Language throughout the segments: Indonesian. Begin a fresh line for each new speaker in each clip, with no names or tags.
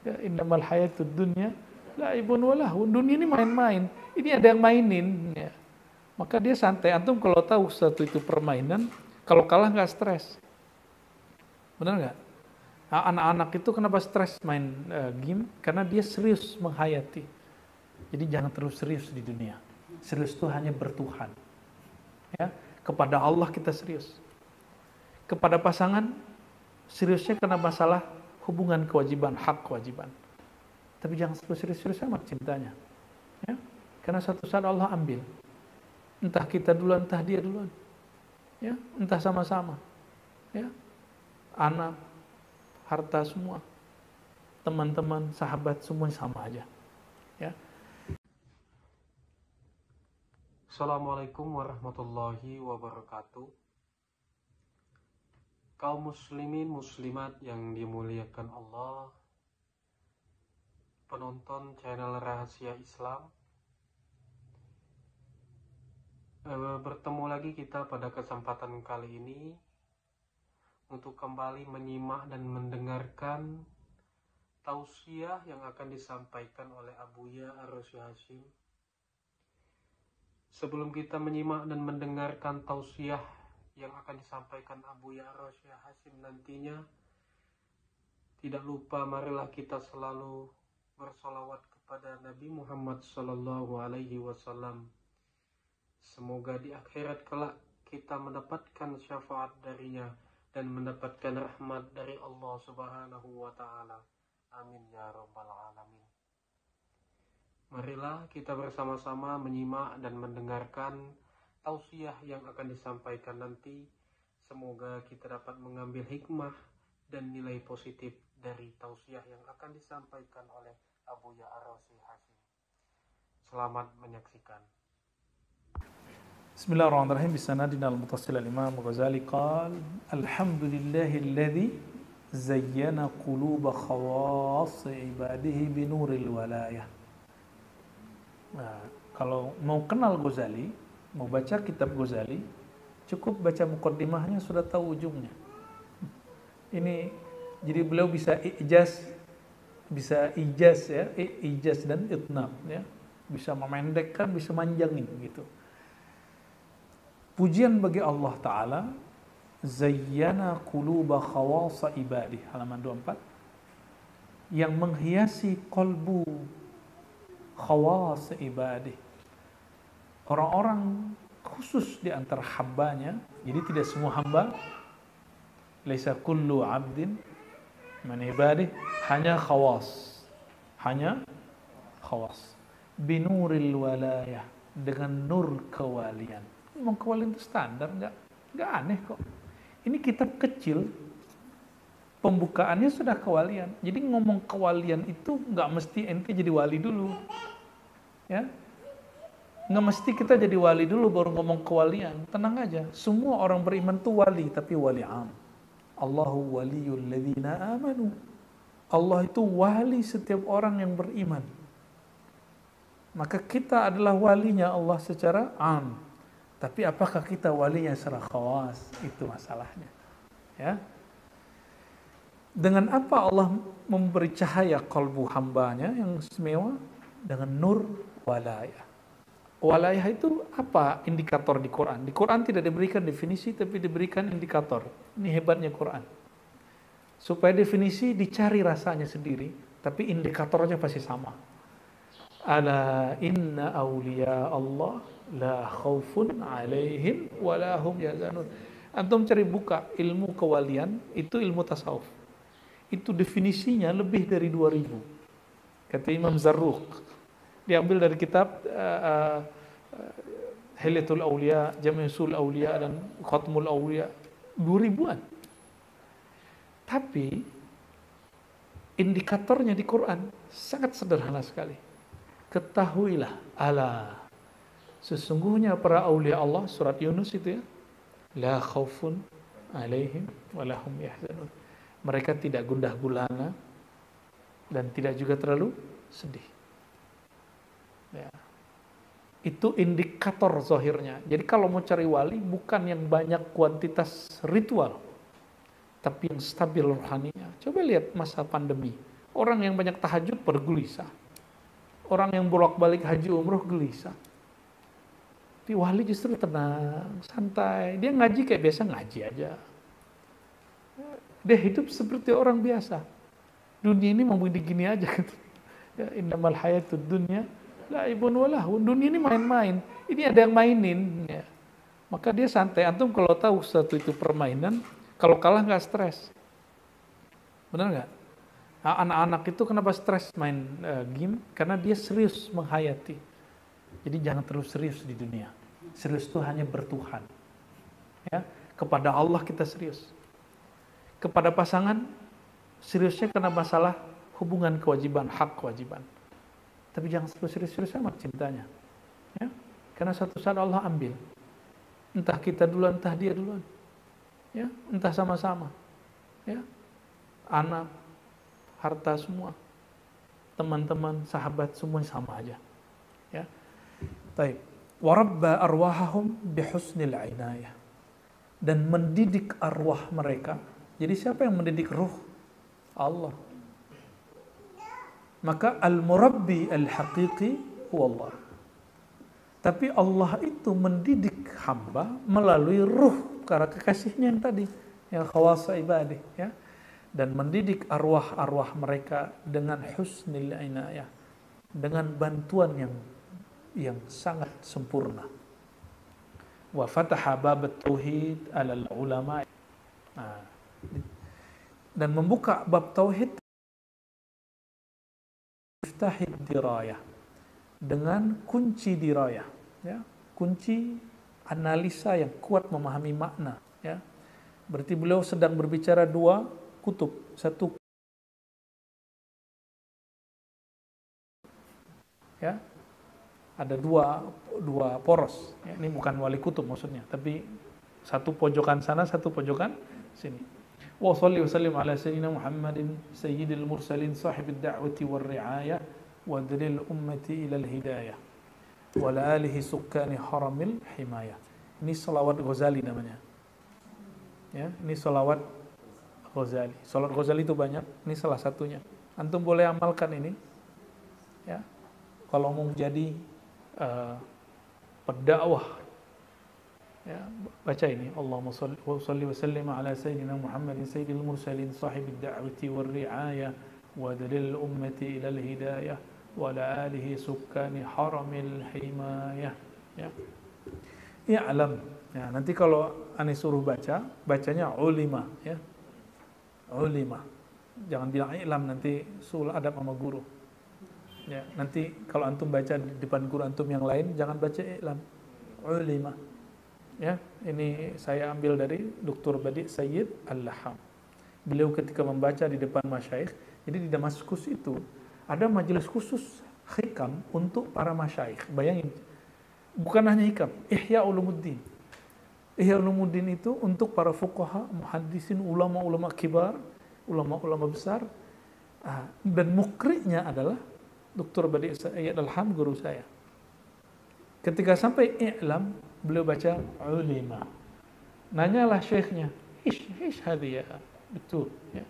Ya, innamal hayatud dunya la'ibun wa lahun. Dunia ini main-main. Ini ada yang mainin. Ya. Maka dia santai. Antum kalau tahu sesuatu itu permainan, kalau kalah nggak stres. Benar nggak? Nah, anak-anak itu kenapa stres main game? Karena dia serius menghayati. Jadi jangan terus serius di dunia. Serius itu hanya bertuhan. Ya, kepada Allah kita serius. Kepada pasangan, seriusnya karena masalah hubungan kewajiban, hak kewajiban. Tapi jangan serius-serius amat cintanya. Ya, karena suatu saat Allah ambil. Entah kita duluan, entah dia duluan. Ya, entah sama-sama. Ya, anak, harta semua, teman-teman, sahabat, semua sama aja. Ya.
Assalamualaikum warahmatullahi wabarakatuh. Kaum muslimin muslimat yang dimuliakan Allah, penonton channel Rahasia Islam, bertemu lagi kita pada kesempatan kali ini untuk kembali menyimak dan mendengarkan tausiah yang akan disampaikan oleh Abuya Ar-Rasy Hasyim. Sebelum kita menyimak dan mendengarkan tausiah yang akan disampaikan Abuya Ar-Rasy Hasyim nantinya, tidak lupa marilah kita selalu bersolawat kepada Nabi Muhammad SAW. Semoga di akhirat kelak kita mendapatkan syafaat darinya dan mendapatkan rahmat dari Allah Subhanahu wa Ta'ala. Amin ya Rabbal Alamin. Marilah kita bersama-sama menyimak dan mendengarkan tausiah yang akan disampaikan nanti. Semoga kita dapat mengambil hikmah dan nilai positif dari tausiah yang akan disampaikan oleh Abuya Ar-Rasy Hasyim. Selamat menyaksikan.
Bismillahirrahmanirrahim. Bisanadina al-muttasil al-Imam Ghazali qal alhamdulillahilladzi zayyana quluba khawas ibadihi binuril walayah. Nah, kalau mau kenal Ghazali, mau baca kitab Ghazali, cukup baca muqaddimahnya sudah tahu ujungnya. Ini jadi beliau bisa ijaz ya, ijaz dan itnab ya. Bisa memendekkan, bisa manjangin gitu. Pujian bagi Allah Ta'ala, zayyana quluba khawasa ibadih, halaman 24, yang menghiasi kolbu khawas ibadih, orang-orang khusus di antara hambanya. Jadi tidak semua hamba, laisa kullu abdin min ibadih, hanya khawas, binuril walayah, dengan nur kewalian. Memang kewalian itu standar, nggak aneh kok. Ini kitab kecil, pembukaannya sudah kewalian. Jadi ngomong kewalian itu nggak mesti ente jadi wali dulu, ya. Nggak mesti kita jadi wali dulu baru ngomong kewalian. Tenang aja, semua orang beriman tuh wali, tapi wali am. Allahu waliyul ladzina amanu. Allah itu wali setiap orang yang beriman. Maka kita adalah walinya Allah secara am. Tapi apakah kita walinya secara khawas? Itu masalahnya. Ya. Dengan apa Allah memberi cahaya kalbu hambanya yang istimewa? Dengan nur walayah. Walayah itu apa indikator di Quran? Di Quran tidak diberikan definisi, tapi diberikan indikator. Ini hebatnya Quran. Supaya definisi dicari rasanya sendiri, tapi indikatornya pasti sama. Ala inna awliya Allah la khaufun alaihim wa la hum yahzanun. Antum cari buka ilmu kewalian, itu ilmu tasawuf. Itu definisinya lebih dari 2000. Kata Imam Zarruq. Diambil dari kitab Hilyatul Awliya, Jami'ul Awliya dan Khatmul Awliya, 2000-an. Tapi indikatornya di Quran sangat sederhana sekali. Ketahuilah, ala, sesungguhnya para aulia Allah, surat Yunus itu ya, la khaufun alaihim wa lahum yahzanun. Mereka tidak gundah gulana dan tidak juga terlalu sedih. Ya. Itu indikator zahirnya. Jadi kalau mau cari wali, bukan yang banyak kuantitas ritual, tapi yang stabil rohaninya. Coba lihat masa pandemi. Orang yang banyak tahajud bergelisah. Orang yang bolak-balik haji umroh gelisah. Tapi wali justru tenang, santai. Dia ngaji kayak biasa ngaji aja. Dia hidup seperti orang biasa. Dunia ini mau begini aja. Ya, innamal hayatud dunya la'ibun wa lahun. Dunia ini main-main. Ini ada yang mainin. Ya. Maka dia santai. Antum kalau tahu sesuatu itu permainan, kalau kalah nggak stres. Benar nggak? Nah, anak-anak itu kenapa stres main game? Karena dia serius menghayati. Jadi jangan terus serius di dunia. Serius itu hanya bertuhan. Ya, kepada Allah kita serius. Kepada pasangan, seriusnya karena masalah hubungan kewajiban, hak kewajiban. Tapi jangan serius-serius amat cintanya. Ya, karena suatu saat Allah ambil. Entah kita duluan, entah dia duluan. Ya, entah sama-sama. Ya, anak, harta semua, teman-teman, sahabat semua sama aja. Ya. Taib. Warabba arwahahum bihusnil inayah. Dan mendidik arwah mereka. Jadi siapa yang mendidik ruh? Allah. Maka al-murabbi al-haqiqi huwa Allah. Tapi Allah itu mendidik hamba melalui ruh karena kekasihnya yang tadi, yang khawasa ibadih, ya. Dan mendidik arwah-arwah mereka dengan husnil inayah, dengan bantuan yang sangat sempurna. Wa fataha bab tauhid alal ulama. Nah, dan membuka bab tauhid iftahid dirayah dengan kunci dirayah, ya, kunci analisa yang kuat memahami makna, ya. Berarti beliau sedang berbicara dua kutub, satu, ya, ada dua poros, ya. Ini bukan wali kutub maksudnya, tapi satu pojokan sana, satu pojokan sini. Wa shalli wa sallim ala sayyidina Muhammadin sayyidil mursalin sahibid da'wati war ri'ayah wa dalil ummati ilal hidayah wa la alihi sukkani haramil himayah. Ini salawat Ghazali namanya. Ya, ini salawat Ghazali. Salat Ghazali itu banyak, ini salah satunya. Antum boleh amalkan ini. Ya. Kalau mau jadi pendakwah, ya, baca ini. Allahumma shalli wa sallim ala sayyidina Muhammadin sayyidil mursalin sahibid da'wati war ri'ayah wa dalil ummati ilal hidayah wa la alihi sukkani haramil himayah. Ya. I'lam. Ya, nanti kalau Ani suruh baca, bacanya ulima, ya. Ulima. Jangan bilang i'lam, nanti sul adab sama guru. Ya, nanti kalau antum baca di depan guru antum yang lain, jangan baca i'lam. Ulima. Ya, ini saya ambil dari Dr. Badi Sayyid Al-Laham. Beliau ketika membaca di depan masyayikh, jadi di Damaskus itu ada majelis khusus hikam untuk para masyayikh. Bayangin, bukan hanya hikam, Ihya Ulumuddin. Ihya Ulumuddin itu untuk para fuqaha, muhaddisin, ulama-ulama kibar, ulama-ulama besar. Dan mukri'nya adalah Dr. Badi Sayyid Al-Laham, guru saya. Ketika sampai i'lam, beliau baca ulima. Nanyalah syekhnya, ish hadi ya, betul, ya.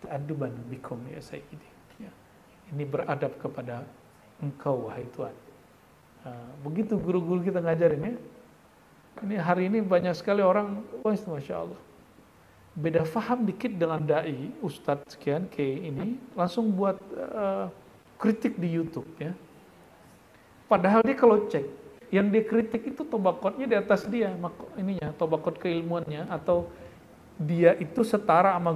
Ta'adduban bikum ya sayyidi. Ya. Ini beradab kepada engkau wahai Tuhan. Begitu guru-guru kita ngajarin, ya. Ini hari ini banyak sekali orang, masya Allah, beda faham dikit dengan dai, ustadz sekian kayak ini, langsung buat kritik di YouTube, ya. Padahal dia kalau cek, yang dia kritik itu tobakotnya di atas dia, ininya tobakot keilmuannya, atau dia itu setara sama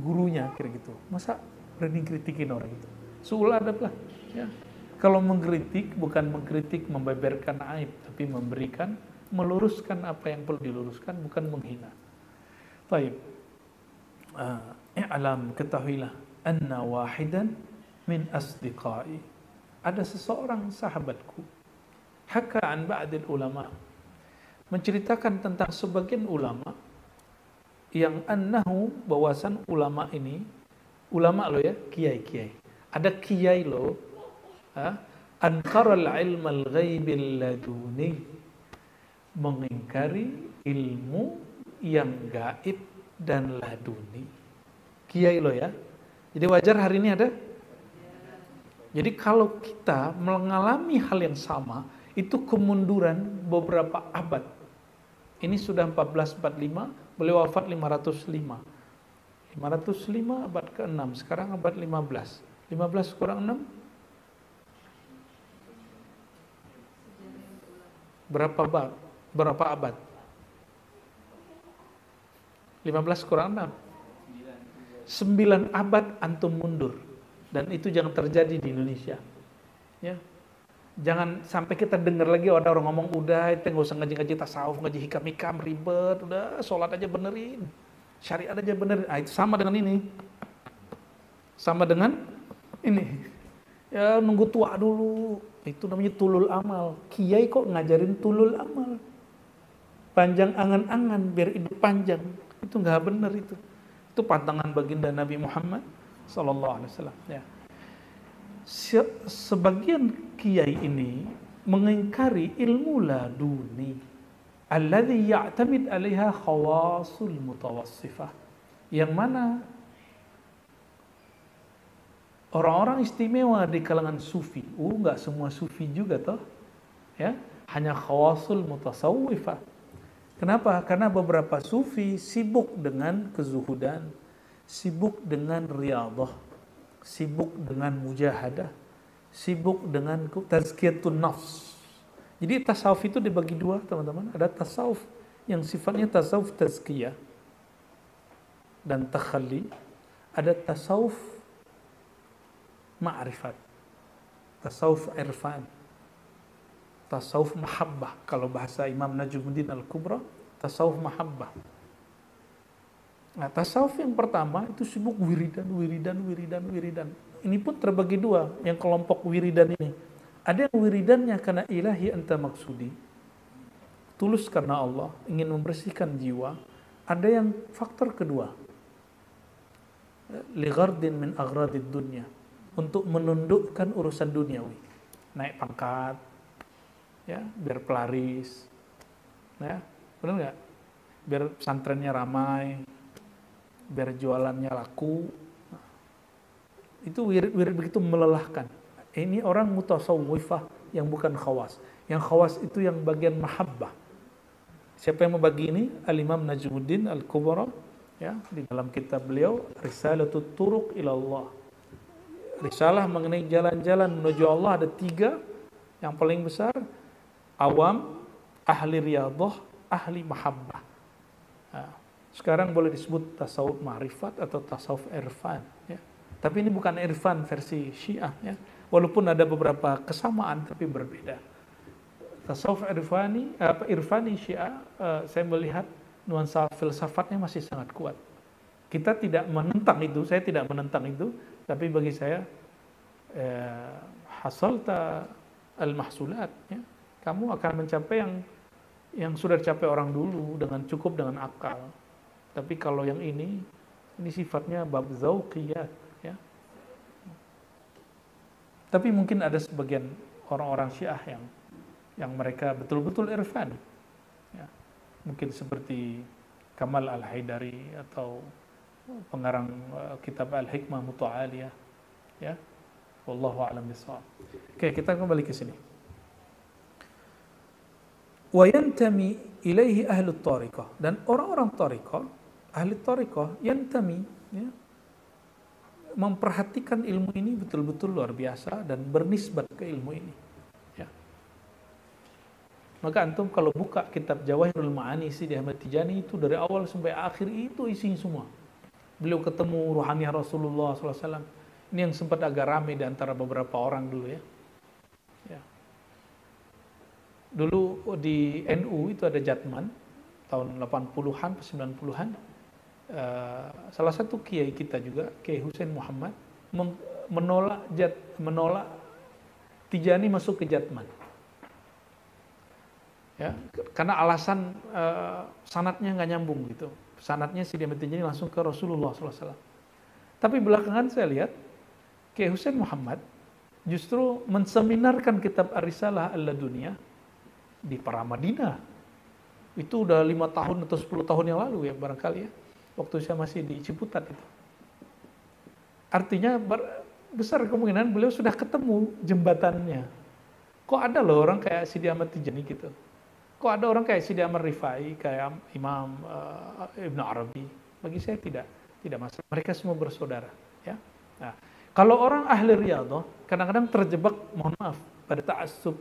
gurunya, kira gitu. Masa berani kritikin orang itu? Suul adab lah, ya. Kalau mengkritik bukan mengkritik membeberkan aib, tapi memberikan, meluruskan apa yang perlu diluruskan, bukan menghina. Baik. I'lam, ketahuilah, anna wahidan min asdiqai, ada seseorang sahabatku, haka an ba'dil ulama, menceritakan tentang sebagian ulama, yang annahu, bahwasan ulama ini, ulama lo ya, kiai, ada kiai lo, ankaral ilmal ghaibil laduni, mengingkari ilmu yang gaib dan laduni. Kiai lo ya, Jadi wajar hari ini ada. Jadi kalau kita mengalami hal yang sama, itu kemunduran beberapa abad. Ini sudah 1445, beliau wafat 505. 505 abad ke-6, sekarang abad 15. 15 kurang 6? Berapa abad? 15 kurang 6. 9 abad antum mundur. Dan itu jangan terjadi di Indonesia. Ya. Jangan sampai kita dengar lagi ada orang ngomong, udah itu nggak usah ngaji-ngaji tasawuf, ngaji hikam-hikam ribet, udah sholat aja benerin, syariat aja benerin. Itu sama dengan ini. Sama dengan ini. Ya nunggu tua dulu. Itu namanya tulul amal. Kiai kok ngajarin tulul amal? Panjang angan-angan biar hidup panjang. Itu nggak bener itu. Itu pantangan baginda Nabi Muhammad sallallahu alaihi wasallam. Ya. Sebagian kiai ini mengingkari ilmu laduni alladhi ya'tamid 'alaiha khawasul mutawassifah, yang mana orang-orang istimewa di kalangan sufi. Enggak semua sufi juga toh. Ya, hanya khawasul mutasawwifah. Kenapa? Karena beberapa sufi sibuk dengan kezuhudan, sibuk dengan riyadhah, sibuk dengan mujahadah, sibuk dengan tazkiyatun nafs. Jadi tasawuf itu dibagi dua, teman-teman. Ada tasawuf yang sifatnya tasawuf tazkiyah dan takhalli. Ada tasawuf ma'rifat, tasawuf irfan, tasawuf mahabbah. Kalau bahasa Imam Najmuddin Al-Kubra, tasawuf mahabbah. Nah, tasawuf yang pertama itu sibuk wiridan. Ini pun terbagi dua, yang kelompok wiridan ini. Ada yang wiridannya karena ilahi anta maksudi, tulus karena Allah, ingin membersihkan jiwa. Ada yang faktor kedua, li ghardin min aghradid dunya, untuk menundukkan urusan duniawi, naik pangkat, ya, biar pelaris, ya, benar nggak? Biar pesantrennya ramai, biar jualannya laku. Itu wirid begitu melelahkan. Ini orang mutasawwifah yang bukan khawas. Yang khawas itu yang bagian mahabbah. Siapa yang membagi ini? Al-Imam Najmuddin Al-Kubra, ya, di dalam kitab beliau Risalatut Turuq ila Allah. Risalah mengenai jalan-jalan menuju Allah ada 3. Yang paling besar awam, ahli riyadhah, ahli mahabbah. Nah, sekarang boleh disebut tasawuf ma'rifat atau tasawuf irfan, ya. Tapi ini bukan irfan versi Syiah, ya. Walaupun ada beberapa kesamaan tapi berbeda. Tasawuf irfani Syiah, saya melihat nuansa filsafatnya masih sangat kuat. Kita tidak menentang itu, saya tidak menentang itu, tapi bagi saya hasalta al-mahsulat, ya. Kamu akan mencapai yang sudah dicapai orang dulu dengan cukup dengan akal. Tapi kalau yang ini sifatnya bab zauqiyat, ya. Tapi mungkin ada sebagian orang-orang Syiah yang mereka betul-betul irfan, ya. Mungkin seperti Kamal Al-Haidari atau pengarang kitab Al-Hikmah Muta'aliyah, ya. Wallahu a'lam bishawab. Oke, kita kembali ke sini. Wa yantami ilaihi ahli tariqah, dan orang-orang tariqah, ahli tariqah yantami, ya, memperhatikan ilmu ini betul-betul luar biasa dan bernisbat ke ilmu ini, ya. Maka antum kalau buka kitab Jawahirul Ma'ani Sidi Ahmad Tijani, itu dari awal sampai akhir itu isinya semua. Beliau ketemu ruhaniah Rasulullah SAW. Ini yang sempat agak ramai di antara beberapa orang dulu, ya. Ya. Dulu di NU itu ada Jatman tahun 80-an, 90-an. Salah satu kiai kita juga, Kiai Husain Muhammad, menolak Tijani masuk ke Jatman. Ya, karena alasan sanadnya nggak nyambung gitu. Sanadnya Sidi Ahmad Tijani langsung ke Rasulullah SAW. Tapi belakangan saya lihat Kiai Husain Muhammad justru menseminarkan kitab Ar-Risalah Al-Laduniyah di Paramadina. Itu udah 5 tahun atau 10 tahun yang lalu, ya, barangkali, ya. Waktu saya masih di Ciputat itu. Artinya besar kemungkinan beliau sudah ketemu jembatannya. Kok ada loh orang kayak Sidi Ahmad Tijani gitu? Kok ada orang kayak Sidi Ahmad Rifai, kayak Imam Ibn Arabi? Bagi saya tidak masalah. Mereka semua bersaudara. Ya. Nah, kalau orang ahli riyadhah kadang-kadang terjebak, mohon maaf, pada ta'assub,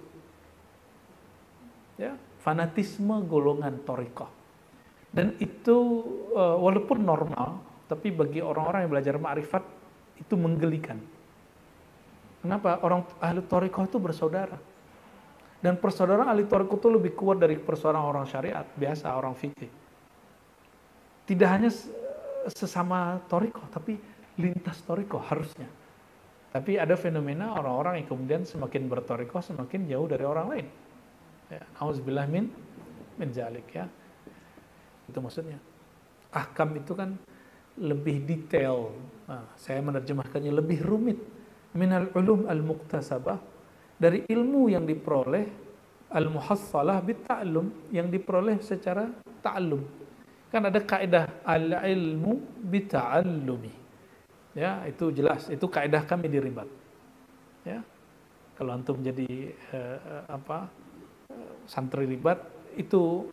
ya, fanatisme golongan thariqah. Dan itu walaupun normal, tapi bagi orang-orang yang belajar ma'rifat itu menggelikan. Kenapa? Orang ahli thariqah itu bersaudara. Dan persaudaraan ahli thariqah itu lebih kuat dari persaudaraan orang syariat, biasa orang fikih. Tidak hanya sesama thariqah, tapi lintas thariqah harusnya. Tapi ada fenomena orang-orang yang kemudian semakin berthariqah semakin jauh dari orang lain. Ya, auzubillah min zalik, ya. Itu maksudnya. Ahkam itu kan lebih detail. Nah, saya menerjemahkannya lebih rumit. Minal ulum al-muktasabah, dari ilmu yang diperoleh, al-muhassalah bit-ta'allum, yang diperoleh secara ta'allum. Kan ada kaidah al-ilmu bit-ta'allumi. Ya, itu jelas. Itu kaidah kami di Ribat. Ya. Kalau antum jadi santri Ribat, itu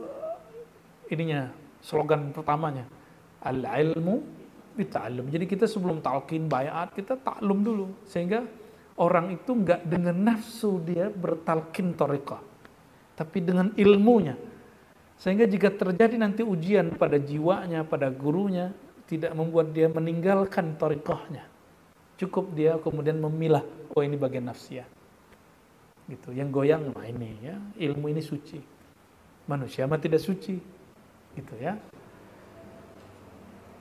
ininya, slogan pertamanya, al-ilmu bita'allum. Jadi kita sebelum talqin bayat, kita ta'allum dulu, sehingga orang itu enggak dengan nafsu dia bertalqin thariqah, tapi dengan ilmunya, sehingga jika terjadi nanti ujian pada jiwanya, pada gurunya, tidak membuat dia meninggalkan thariqahnya. Cukup dia kemudian memilah, oh ini bagian nafsiyah, gitu. Yang goyang, nah ini ya, ilmu ini suci. Manusia mah tidak suci, gitu ya.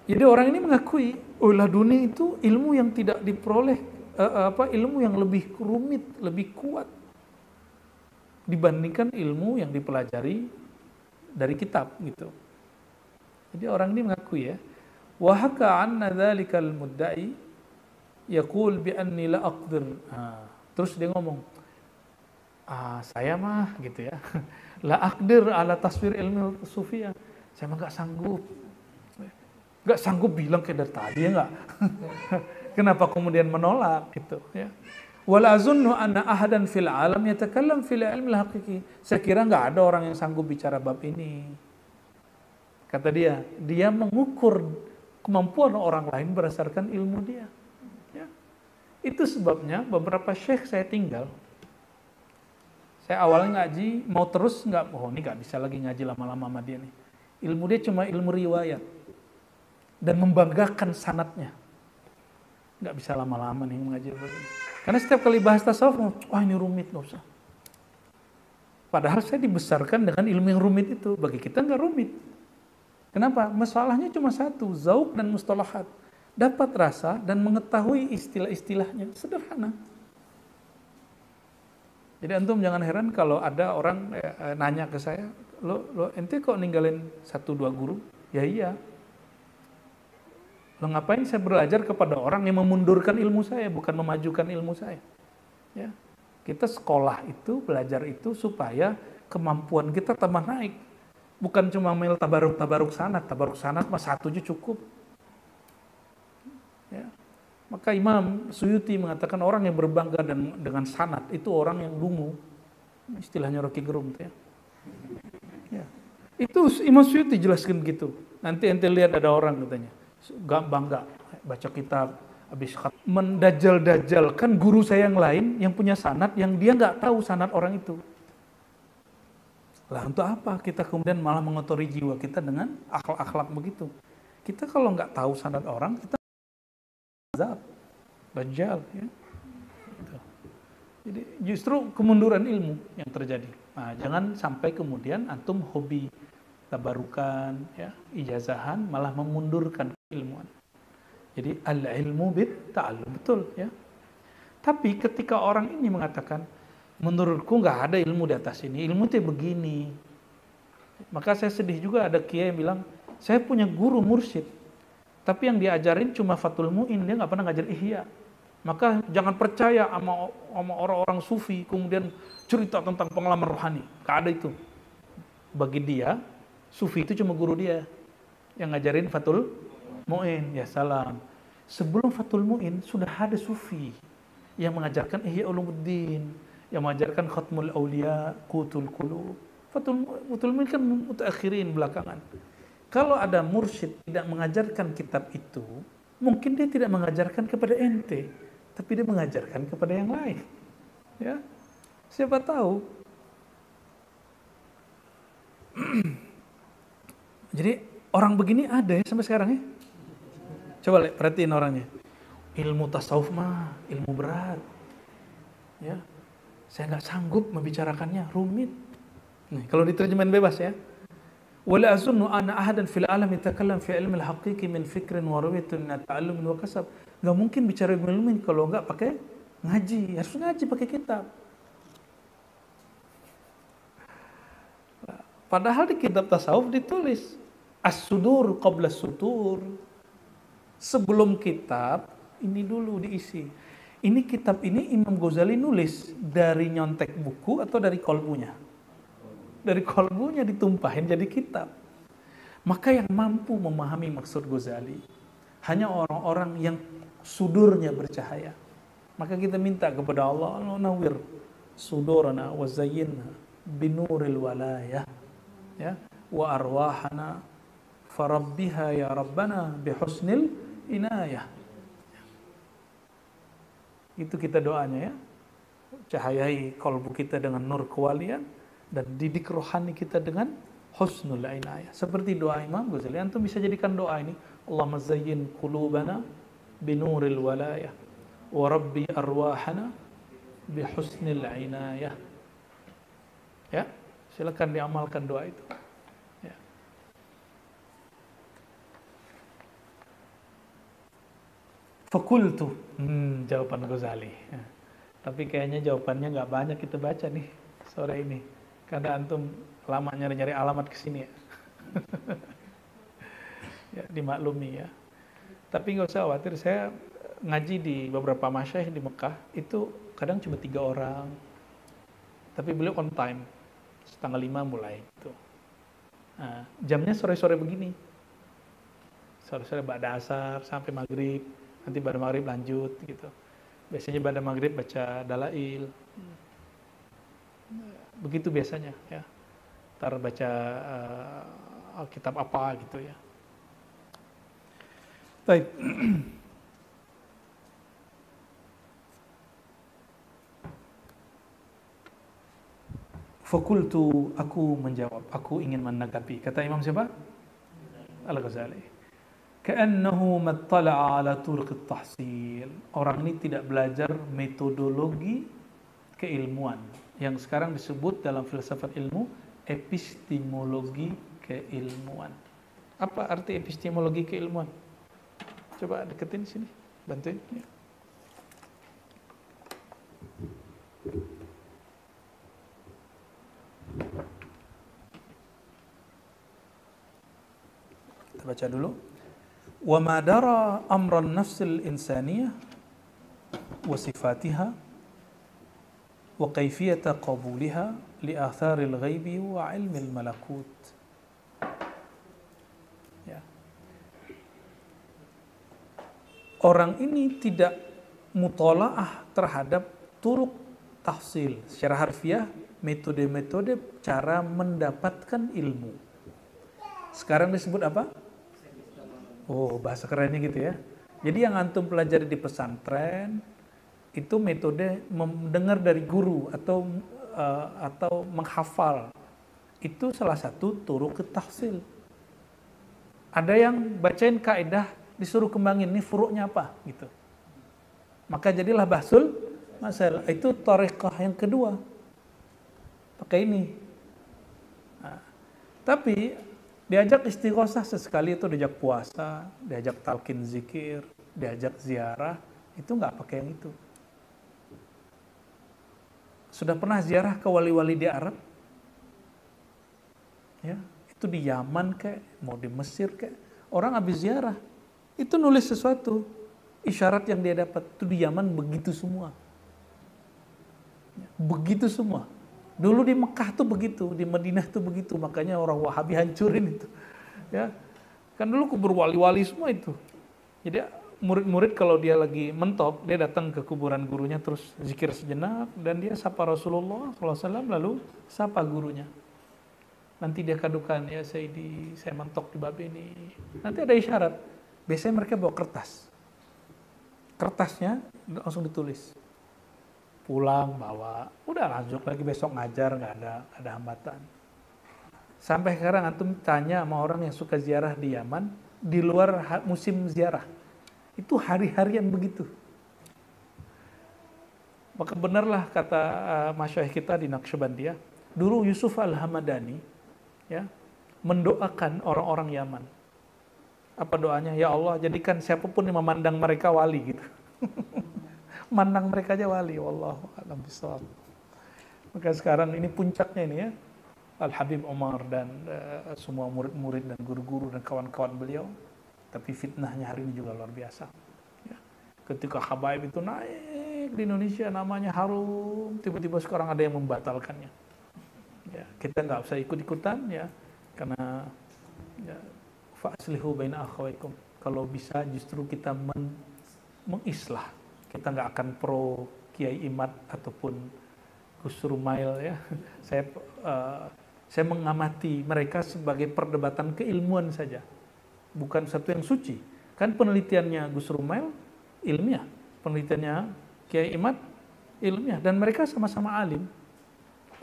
Jadi orang ini mengakui, oh laduni itu ilmu yang tidak diperoleh, ilmu yang lebih rumit, lebih kuat dibandingkan ilmu yang dipelajari dari kitab, gitu. Jadi orang ini mengakui, ya. Wa haka anna dzalikal mudda'i yaqul bi anni la aqdir. Terus dia ngomong, saya mah gitu ya, la aqdir ala taswir ilmu sufiyah. Saya mah enggak sanggup bilang kayak dari tadi, ya enggak. Kenapa kemudian menolak gitu, ya. Wala azunnu anna ahadan fil alam yatakallam fil ilmi al-haqiqi. Saya kira enggak ada orang yang sanggup bicara bab ini. Kata dia mengukur kemampuan orang lain berdasarkan ilmu dia. Ya. Itu sebabnya beberapa syekh saya tinggal. Saya awalnya ngaji, mau terus nggak, oh ini nggak bisa lagi ngaji lama-lama sama dia nih. Ilmu dia cuma ilmu riwayat. Dan membanggakan sanadnya. Nggak bisa lama-lama nih mengaji. Karena setiap kali bahas tasawuf, wah ini rumit, nggak usah. Padahal saya dibesarkan dengan ilmu yang rumit itu. Bagi kita nggak rumit. Kenapa? Masalahnya cuma satu, zauq dan mustalahat. Dapat rasa dan mengetahui istilah-istilahnya. Sederhana. Jadi antum jangan heran kalau ada orang nanya ke saya, lo ente kok ninggalin 1-2 guru? Ya iya. Lo ngapain saya belajar kepada orang yang memundurkan ilmu saya, bukan memajukan ilmu saya. Ya. Kita sekolah itu, belajar itu supaya kemampuan kita tambah naik. Bukan cuma mel tabaruk sanad mah 1 aja cukup. Ya. Maka Imam Suyuti mengatakan orang yang berbangga dengan sanad itu orang yang dungu. Istilahnya Rocky Gerung, ya. Ya. Itu Imam Suyuti jelaskan gitu. Nanti ente lihat ada orang katanya, gak bangga baca kitab habis mendajal-dajalkan guru saya yang lain yang punya sanad yang dia nggak tahu sanad orang itu. Lah untuk apa kita kemudian malah mengotori jiwa kita dengan akhlak-akhlak begitu? Kita kalau nggak tahu sanad orang, kita azab, dajjal, ya. Gitu. Jadi justru kemunduran ilmu yang terjadi. Nah, jangan sampai kemudian antum hobi tabarukan, ya, ijazahan, malah memundurkan keilmuan. Jadi al-ilmu bit-ta'allum, betul, ya. Tapi ketika orang ini mengatakan, menurutku nggak ada ilmu di atas ini, ilmu itu begini. Maka saya sedih juga ada kiai yang bilang, saya punya guru mursyid, tapi yang diajarin cuma Fathul Mu'in, dia nggak pernah ngajar Ihya. Maka jangan percaya sama orang-orang sufi, kemudian cerita tentang pengalaman rohani. Nggak ada itu. Bagi dia, sufi itu cuma guru dia, yang ngajarin Fathul Mu'in, ya salam. Sebelum Fathul Mu'in sudah ada sufi yang mengajarkan Ihya Ulumuddin, yang mengajarkan Khatmul Aulia, Qutul Qulub. Fathul Mu'in kan mutaakhirin belakangan. Kalau ada mursyid tidak mengajarkan kitab itu, mungkin dia tidak mengajarkan kepada ente, tapi dia mengajarkan kepada yang lain. Ya, siapa tahu. Jadi orang begini ada ya sampai sekarang ya. Coba perhatiin orangnya. Ilmu tasawuf mah ilmu berat. Ya, saya nggak sanggup membicarakannya, rumit. Nih, kalau diterjemahin bebas ya. Wala azunnu anna ahadan fil alam yatakallam fi ilmi al-haqiqi min fikrin wa rawiyatin min ta'allumin wa kasab. Enggak mungkin bicara ilmu kalau enggak pakai ngaji. Harus ngaji pakai kitab. Padahal di kitab tasawuf ditulis as-sudur qabla as-sutur. Sebelum kitab ini dulu diisi. Ini kitab ini Imam Ghazali nulis dari nyontek buku atau dari kolbunya? Dari kolbunya ditumpahin jadi kitab. Maka yang mampu memahami maksud Ghazali hanya orang-orang yang sudurnya bercahaya. Maka kita minta kepada Allah, nawwir sudurana wa zayyinna binuril walayah, ya, wa arwahana farabbiha ya rabbana bihusnil inayah. Itu kita doanya ya. Cahayai kalbu kita dengan nur kewalian dan didik rohani kita dengan husnul inayah. Seperti doa Imam Ghazali, antum bisa jadikan doa ini, Allahumma zayyin qulubana binuril walayah wa rabbi arwahana bihusnil inayah. Ya, silakan diamalkan doa itu. Ya. Fakultu, jawaban Ghazali. Ya. Tapi kayaknya jawabannya nggak banyak kita baca nih sore ini. Karena antum lama nyari-nyari alamat ke sini ya. Ya, dimaklumi ya. Tapi nggak usah khawatir, saya ngaji di beberapa masyayikh di Mekah itu kadang cuma 3 orang. Tapi beliau on time. 4:30 mulai itu. Nah, jamnya sore-sore begini. Sore-sore ba'da asar sampai maghrib. Nanti pada maghrib lanjut gitu. Biasanya pada maghrib baca dalail. Begitu biasanya ya. Ntar baca kitab apa gitu ya. Baik. Fakultu, aku menjawab, aku ingin menanggapi. Kata Imam siapa? Al-Ghazali. Ka'annahu mattala'a ala turuq at-tahsil. Orang ini tidak belajar metodologi keilmuan yang sekarang disebut dalam filsafat ilmu epistemologi keilmuan. Apa arti epistemologi keilmuan? Coba deketin sini, bantuin. Ya. Kita baca dulu. Wa ma dara amran nafsil insaniyah wa sifatiha wa kayfiyata qabuliha li atharil ghaibi wa ilmil malakut. Ya. Orang ini tidak mutola'ah terhadap turuk tahsil secara harfiah, metode-metode cara mendapatkan ilmu. Sekarang disebut apa? Oh, bahasa kerennya gitu ya. Jadi yang antum pelajari di pesantren itu metode mendengar dari guru atau menghafal. Itu salah satu turuk tahsil. Ada yang bacain kaidah disuruh kembangin ini furuknya apa gitu. Maka jadilah bahsul masalah. Itu thariqah yang kedua. Pakai ini. Nah, tapi diajak istighosah sesekali itu diajak puasa, diajak talqin zikir, diajak ziarah, itu nggak pakai yang itu. Sudah pernah ziarah ke wali-wali di Arab? Ya, itu di Yaman kayak, mau di Mesir kayak, orang habis ziarah, itu nulis sesuatu, isyarat yang dia dapat, itu di Yaman begitu semua. Begitu semua. Dulu di Mekah tuh begitu, di Madinah tuh begitu, makanya orang Wahabi hancurin itu. Ya, kan dulu kubur wali-wali semua itu. Jadi murid-murid kalau dia lagi mentok, dia datang ke kuburan gurunya terus zikir sejenak dan dia sapa Rasulullah SAW lalu sapa gurunya. Nanti dia kadukan, ya Sayyidi, saya mentok di bab ini. Nanti ada isyarat. Biasanya mereka bawa kertas. Kertasnya langsung ditulis. Pulang bawa, udah lanjut lagi besok ngajar, nggak ada hambatan. Sampai sekarang antum tanya sama orang yang suka ziarah di Yaman, di luar musim ziarah, itu hari-harian begitu. Maka benarlah kata masyayikh kita di Naqsyabandiyah, dulu Yusuf Al-Hamadani ya mendoakan orang-orang Yaman. Apa doanya? Ya Allah, jadikan siapapun yang memandang mereka wali gitu. Mandang mereka aja wali, wallahu a'lam bishawab. Maka sekarang ini puncaknya ini ya, Al-Habib Umar dan semua murid-murid dan guru-guru dan kawan-kawan beliau. Tapi fitnahnya hari ini juga luar biasa. Ya. Ketika Habaib itu naik di Indonesia, namanya harum, tiba-tiba sekarang ada yang membatalkannya. Ya, kita nggak usah ikut-ikutan ya, karena ya, fa'aslihu baina akhawaikum. Kalau bisa justru kita mengislah. Kita nggak akan pro Kiai Imad ataupun Gus Rumail ya. Saya mengamati mereka sebagai perdebatan keilmuan saja, bukan satu yang suci. Kan penelitiannya Gus Rumail ilmiah, penelitiannya Kiai Imad ilmiah, dan mereka sama-sama alim.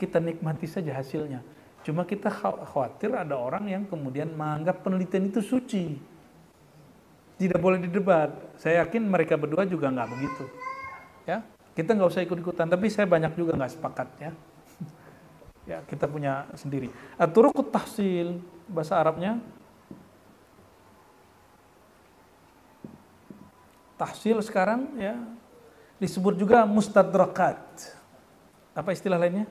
Kita nikmati saja hasilnya. Cuma kita khawatir ada orang yang kemudian menganggap penelitian itu suci. Tidak boleh didebat. Saya yakin mereka berdua juga nggak begitu. Ya, kita nggak usah ikut-ikutan. Tapi saya banyak juga nggak sepakat ya. Ya, kita punya sendiri. Turuqut tahsil, bahasa Arabnya. Tahsil sekarang ya disebut juga mustadrakat. Apa istilah lainnya?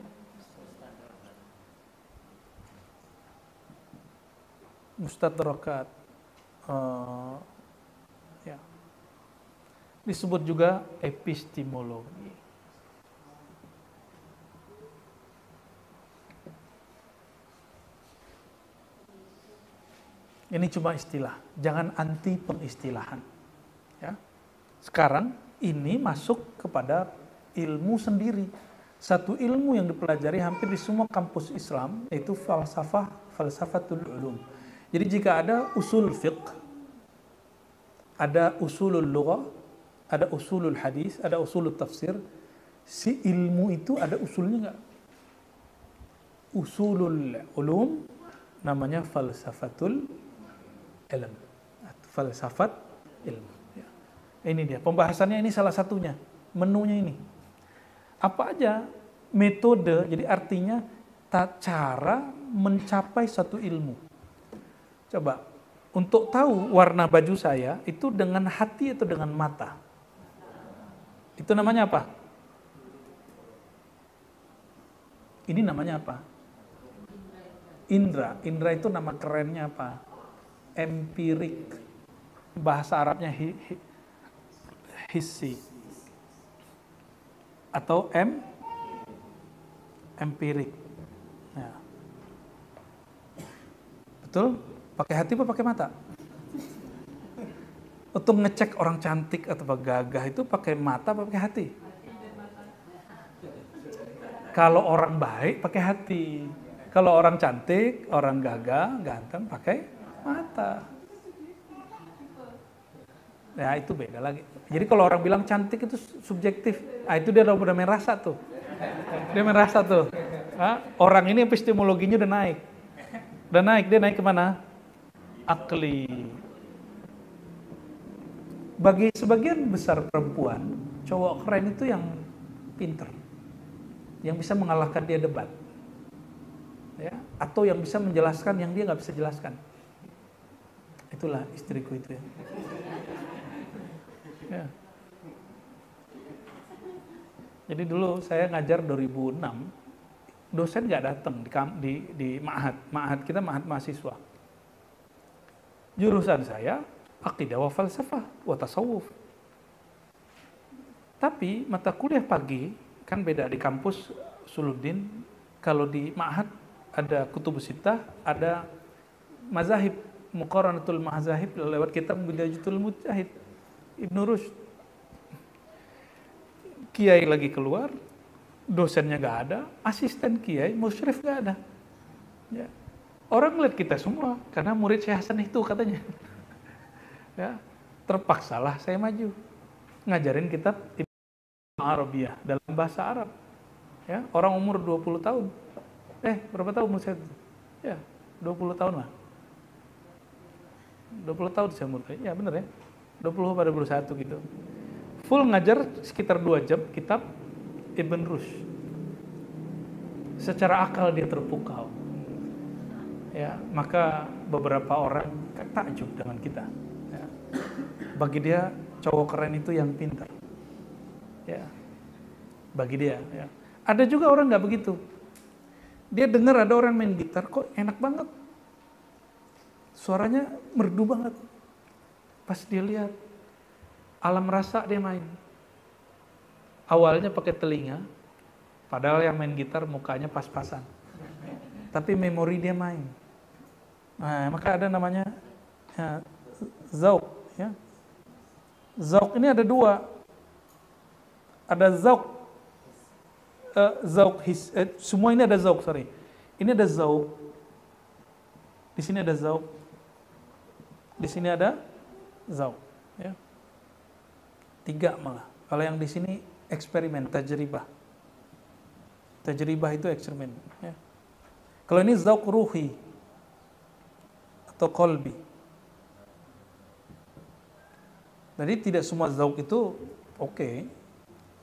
Mustadrakat. Ya. Disebut juga epistemologi. Ini cuma istilah, jangan anti pengistilahan. Ya. Sekarang ini masuk kepada ilmu sendiri. Satu ilmu yang dipelajari hampir di semua kampus Islam, yaitu falsafatul ulum. Jadi jika ada usul fiqh, ada usulul lughah, ada usulul hadis, ada usulul tafsir, si ilmu itu ada usulnya enggak? Usulul ulum namanya falsafatul ilm. Falsafat ilmu. Ya. Ini dia, pembahasannya ini salah satunya, menunya ini. Apa aja metode, jadi artinya cara mencapai satu ilmu. Coba, untuk tahu warna baju saya, itu dengan hati atau dengan mata? Itu namanya apa? Ini namanya apa? Indra. Indra itu nama kerennya apa? Empirik. Bahasa Arabnya hissi. Atau empirik. Nah. Betul? Pakai hati apa pakai mata? Untuk ngecek orang cantik atau gagah itu pakai mata apa pakai hati? Kalau orang baik pakai hati. Kalau orang cantik, orang gagah, ganteng pakai mata. Ya itu beda lagi. Jadi kalau orang bilang cantik itu subjektif. Ah itu dia udah main rasa tuh. Dia main rasa tuh. Orang ini epistemologinya udah naik. Udah naik, dia naik kemana? Akli. Bagi sebagian besar perempuan, cowok keren itu yang pinter, yang bisa mengalahkan dia debat, ya, atau yang bisa menjelaskan yang dia nggak bisa jelaskan. Itulah istriku itu ya. Ya. Jadi dulu saya ngajar 2006, dosen nggak datang di ma'had kita ma'had mahasiswa. Jurusan saya aqidah wa falsafah wa tasawuf. Tapi mata kuliah pagi kan beda di kampus Suluddin. Kalau di ma'had ada kutubus sittah, ada mazahib, muqaranatul mazahib lewat kitab Bidayatul Mujtahid. Ibnu Rushd. Kiai lagi keluar, dosennya nggak ada, asisten kiai, musyrif nggak ada. Ya. Orang lihat kita semua, karena murid Syekh Hasan itu katanya. Ya, terpaksalah saya maju. Ngajarin kitab Arabiyah dalam bahasa Arab. Ya, orang umur 20 tahun. Berapa tahun umur saya? Ya, 20 tahun lah. 20 tahun saya umur. Ya, benar ya. 20 pada 21 gitu. Full ngajar sekitar 2 jam kitab Ibn Rushd. Secara akal dia terpukau. Ya, maka beberapa orang takjub dengan kita. Ya. Bagi dia cowok keren itu yang pintar. Ya. Bagi dia. Ya. Ada juga orang nggak begitu. Dia dengar ada orang main gitar, kok enak banget. Suaranya merdu banget. Pas dia lihat, alam rasa dia main. Awalnya pakai telinga, padahal yang main gitar mukanya pas-pasan. Tapi memori dia main. Nah, maka ada namanya zauk. Ya. Zauk ini ada 2. Ada zauk, semua ini ada zauk, sorry. Ini ada zauk. Di sini ada zauk. Di sini ada zauk. Ya. 3 malah. Kalau yang di sini eksperimen, tajribah. Tajribah itu eksperimen. Ya. Kalau ini zauk ruhi atau qalbi. Jadi tidak semua zauk itu oke.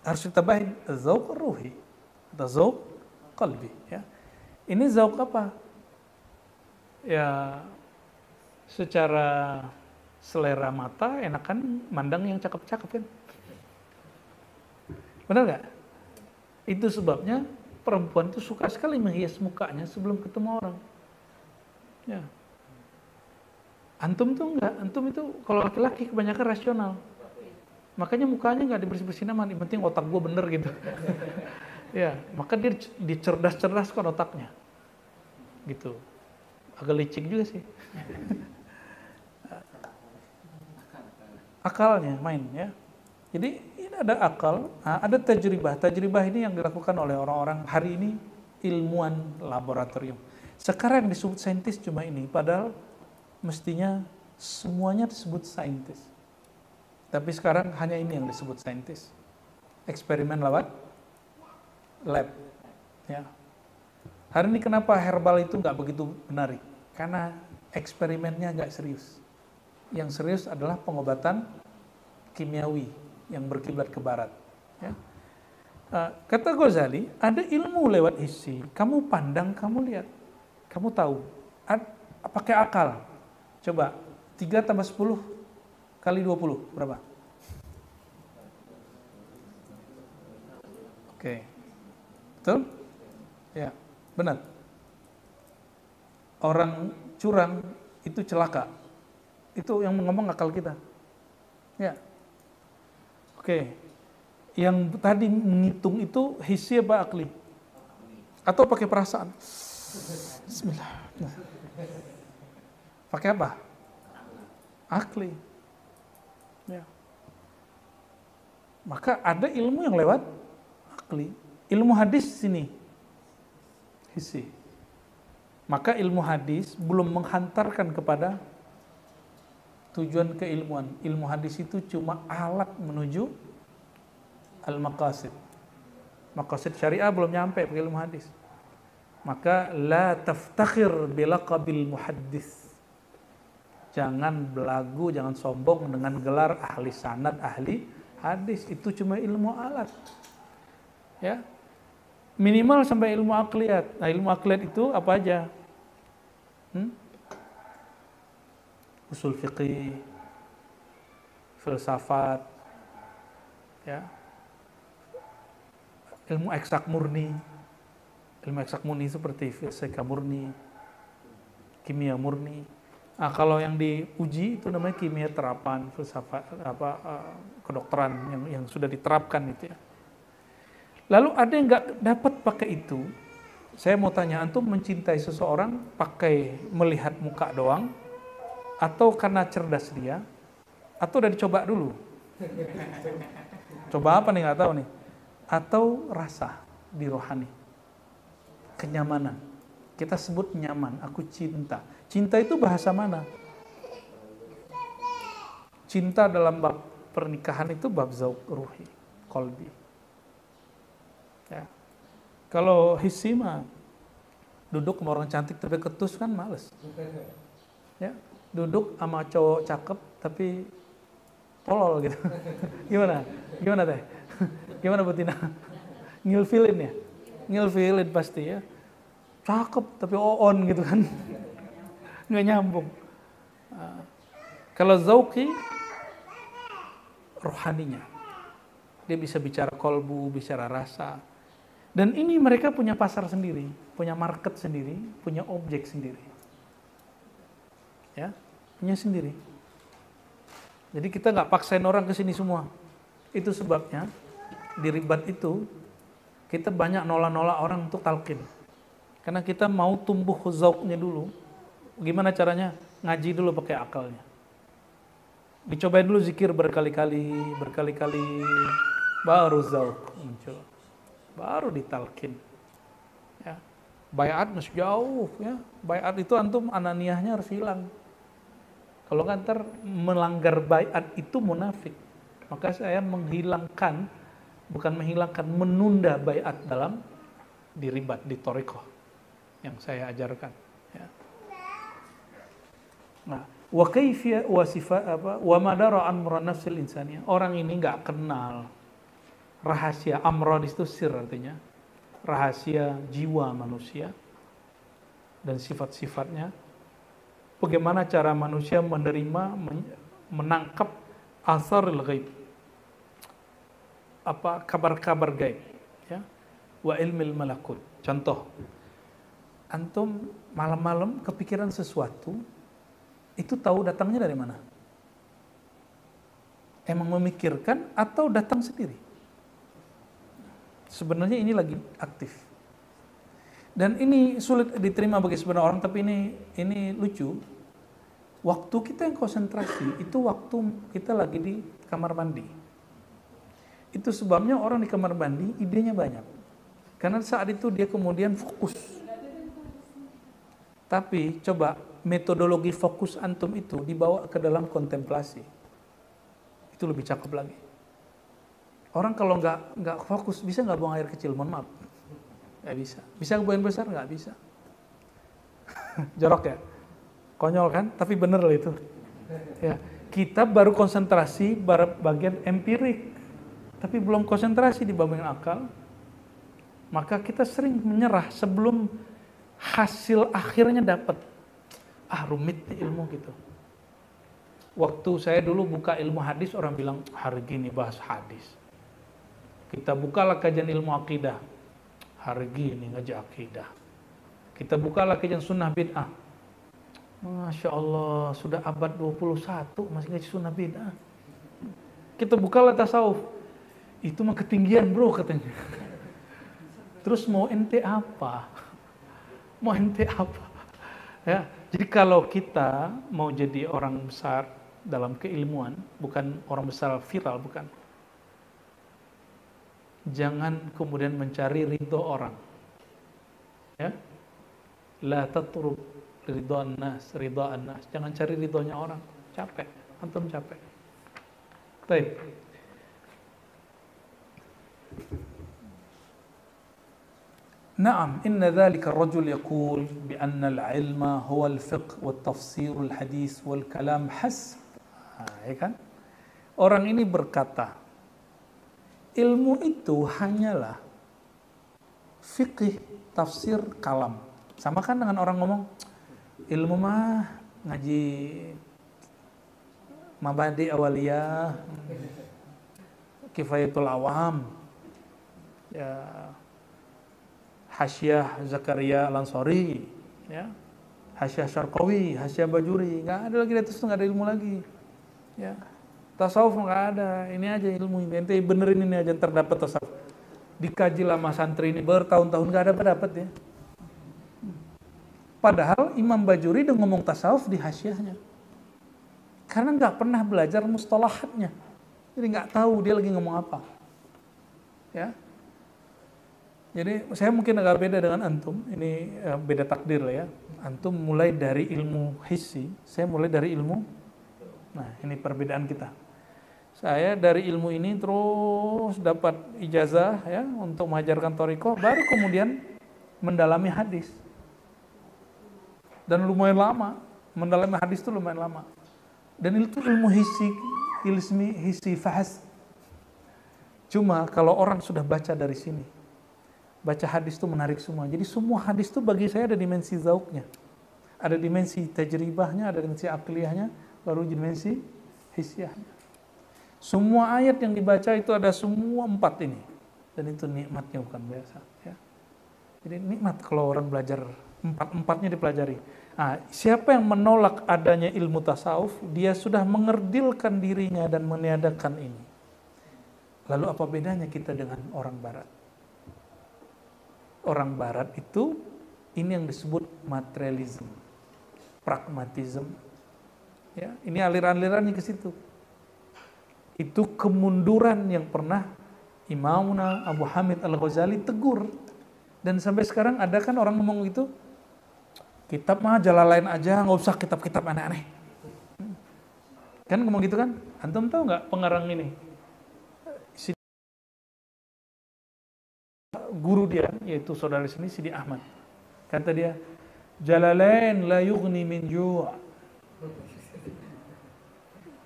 Harus ditambahin zauk ruhi atau zauk qalbi. Ya. Ini zauk apa? Ya, secara selera mata enakan mandang yang cakep-cakep kan? Benar nggak? Itu sebabnya perempuan itu suka sekali menghias mukanya sebelum ketemu orang. Ya. Antum tuh enggak, antum itu kalau laki-laki kebanyakan rasional. Makanya mukanya nggak dibersih-bersihin aman, yang penting otak gue bener gitu. Ya, maka dia dicerdas-cerdaskan otaknya. Gitu. Agak licik juga sih. Akalnya main ya. Jadi ini ada akal, ada tajribah. Tajribah ini yang dilakukan oleh orang-orang hari ini ilmuwan laboratorium. Sekarang disebut saintis cuma ini, padahal mestinya semuanya disebut saintis. Tapi sekarang hanya ini yang disebut saintis. Eksperimen lewat lab. Ya. Hari ini kenapa herbal itu nggak begitu menarik? Karena eksperimennya nggak serius. Yang serius adalah pengobatan kimiawi yang berkiblat ke barat. Ya. Kata Ghazali, ada ilmu lewat hissi. Kamu pandang, kamu lihat, kamu tahu. Pakai akal. Coba 3 tambah 10 kali 20 berapa? Oke. Betul? Ya, benar. Orang curang itu celaka. Itu yang ngomong akal kita. Ya. Oke. Yang tadi menghitung itu hissi apa akli? Atau pakai perasaan? Bismillah. Pakai apa? Akli. Ya. Maka ada ilmu yang lewat akli. Ilmu hadis sini. Hissi. Maka ilmu hadis belum menghantarkan kepada tujuan keilmuan. Ilmu hadis itu cuma alat menuju al-maqasid. Maqasid syariah belum nyampe ke ilmu hadis. Maka la taftakhir bilaqabil muhaddis. Jangan belagu, jangan sombong dengan gelar ahli sanad, ahli hadis. Itu cuma ilmu alat. Ya. Minimal sampai ilmu akliyat. Nah, ilmu akliyat itu apa aja? Usul fiqih, filsafat, ya. Ilmu eksak murni. Ilmu eksak murni seperti fisika murni, kimia murni. Nah, kalau yang diuji itu namanya kimia terapan, filsafat kedokteran yang sudah diterapkan itu ya. Lalu ada yang nggak dapat pakai itu. Saya mau tanya, antum mencintai seseorang pakai melihat muka doang, atau karena cerdas dia, atau udah dicoba dulu? Coba apa nih, nggak tahu nih. Atau rasa di rohani. Kenyamanan. Kita sebut nyaman, aku cinta. Cinta itu bahasa mana? Cinta dalam bab pernikahan itu bab zauq ruhi, qalbi. Ya. Kalau hissi mah duduk sama orang cantik tapi ketus kan males. Ya, duduk sama cowok cakep tapi tolol gitu. Gimana? Gimana teh? Gimana Butina? Ngilfilin ya? Ngilfilin pasti ya. Cakep tapi on gitu kan. Nggak nyambung. Kalau zauqi rohaninya. Dia bisa bicara kolbu, bicara rasa. Dan ini mereka punya pasar sendiri, punya market sendiri, punya objek sendiri. Ya, punya sendiri. Jadi kita nggak paksain orang ke sini semua. Itu sebabnya di ribat itu kita banyak nolak-nolak orang untuk talqin. Karena kita mau tumbuh zauqnya dulu. Gimana caranya? Ngaji dulu pakai akalnya. Dicobain dulu zikir berkali-kali, baru zauq muncul. Baru ditalqin. Ya. Baiat masih jauh ya. Baiat itu antum ananiahnya harus hilang. Kalau nggak ntar melanggar baiat itu munafik. Maka saya menghilangkan, bukan menghilangkan, menunda baiat dalam di ribat, di thariqah yang saya ajarkan. Ya. Nah, wa kaifiya wa sifat apa? Wa madara amra nafsil insaniyah. Orang ini nggak kenal rahasia amra itu sir artinya rahasia jiwa manusia dan sifat-sifatnya. Bagaimana cara manusia menerima, menangkap asarul ghaib, apa kabar-kabar gaib, ya, wa ilmil malakut. Contoh, antum malam-malam kepikiran sesuatu, itu tahu datangnya dari mana? Emang memikirkan atau datang sendiri? Sebenarnya ini lagi aktif. Dan ini sulit diterima bagi sebenarnya orang, tapi ini lucu. Waktu kita yang konsentrasi itu waktu kita lagi di kamar mandi. Itu sebabnya orang di kamar mandi idenya banyak. Karena saat itu dia kemudian fokus. Tapi coba metodologi fokus antum itu dibawa ke dalam kontemplasi. Itu lebih cakep lagi. Orang kalau nggak fokus bisa nggak buang air kecil, mohon maaf, nggak bisa. Bisa buang besar nggak bisa. Jorok ya, konyol kan? Tapi bener loh itu. Ya, kita baru konsentrasi bagian empirik, tapi belum konsentrasi di bagian akal. Maka kita sering menyerah sebelum hasil akhirnya dapat. Rumit nih ilmu gitu. Waktu saya dulu buka ilmu hadis, orang bilang hari gini bahas hadis. Kita bukalah kajian ilmu akidah. Hari gini ngaji akidah. Kita bukalah kajian sunnah bid'ah. Masya Allah, sudah abad 21 masih ngaji sunnah bid'ah. Kita bukalah tasawuf. Itu mah ketinggian bro katanya. Terus mau ente apa? Mau ente apa? Ya, jadi kalau kita mau jadi orang besar dalam keilmuan, bukan orang besar viral, bukan. Jangan kemudian mencari ridho orang. Ya. La tatrub ridhoan nas. Jangan cari ridhonya orang. Capek, antum capek. Baik. Naam, inna dzalika ar-rajul yaqul bi anna al-ilma huwa al-fiqh wa tafsir al-hadis wal kalam hasb. Ya kan? Orang ini berkata, ilmu itu hanyalah fikih, tafsir, kalam. Sama kan dengan orang ngomong, ilmu mah ngaji mabadi awaliyah, kifayatul awam, ya, Hasyiah Zakaria Al-Ansari, ya, Hasyiah Syarqawi, Hasyiah Bajuri, nggak ada lagi di atas itu, nggak ada ilmu lagi, ya. Tasawuf nggak ada, ini aja ilmu ini. Ente benerin ini aja terdapat tasawuf. Dikaji lama santri ini bertahun-tahun nggak dapat ya. Padahal Imam Bajuri udah ngomong tasawuf di hasyiahnya. Karena nggak pernah belajar mustalahatnya. Jadi nggak tahu dia lagi ngomong apa. Ya. Jadi saya mungkin agak beda dengan antum. Ini beda takdir lah ya. Antum mulai dari ilmu hissi, saya mulai dari ilmu. Nah, ini perbedaan kita. Saya dari ilmu ini terus dapat ijazah ya untuk mengajarkan thariqah, baru kemudian mendalami hadis. Dan lumayan lama, mendalami hadis itu lumayan lama. Dan itu ilmu hissi fahas. Cuma kalau orang sudah baca dari sini, baca hadis itu menarik semua. Jadi semua hadis itu bagi saya ada dimensi zauknya. Ada dimensi tajribahnya, ada dimensi akliyahnya, baru dimensi hissiyahnya. Semua ayat yang dibaca itu ada semua 4 ini. Dan itu nikmatnya bukan biasa. Ya. Jadi nikmat kalau orang belajar 4-4-nya dipelajari. Nah, siapa yang menolak adanya ilmu tasawuf, dia sudah mengerdilkan dirinya dan meniadakan ini. Lalu apa bedanya kita dengan orang barat? Orang barat itu, ini yang disebut materialism, pragmatism. Ya, ini aliran-alirannya ke situ. Itu kemunduran yang pernah Imamuna Abu Hamid Al-Ghazali tegur. Dan sampai sekarang ada kan orang ngomong gitu, kitab mah Jalalain aja, nggak usah kitab-kitab aneh-aneh. Kan ngomong gitu kan? Antum tahu nggak pengarang ini? Guru dia, yaitu saudara sini Sidi Ahmad. Kata dia, Jalalain la yughni min ju'.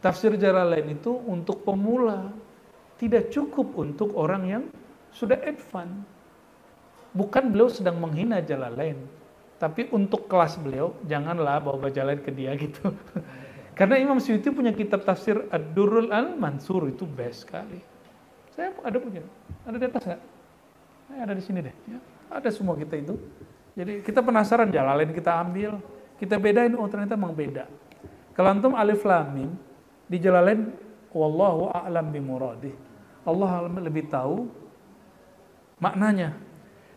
Tafsir Jalalain itu untuk pemula, tidak cukup untuk orang yang sudah advance. Bukan beliau sedang menghina Jalalain, tapi untuk kelas beliau, janganlah bawa Jalalain ke dia gitu. Karena Imam Suyuti punya kitab tafsir Ad-Durrul Al-Mansur, itu best sekali. Saya ada punya, ada di atas nggak? Ada di sini deh. Ya. Ada semua kita itu. Jadi kita penasaran, Jalalain kita ambil, kita bedain, oh ternyata memang beda. Kalau antum alif lam mim, di Jalalain, wallahu a'lam bimuradih. Allah lebih tahu maknanya.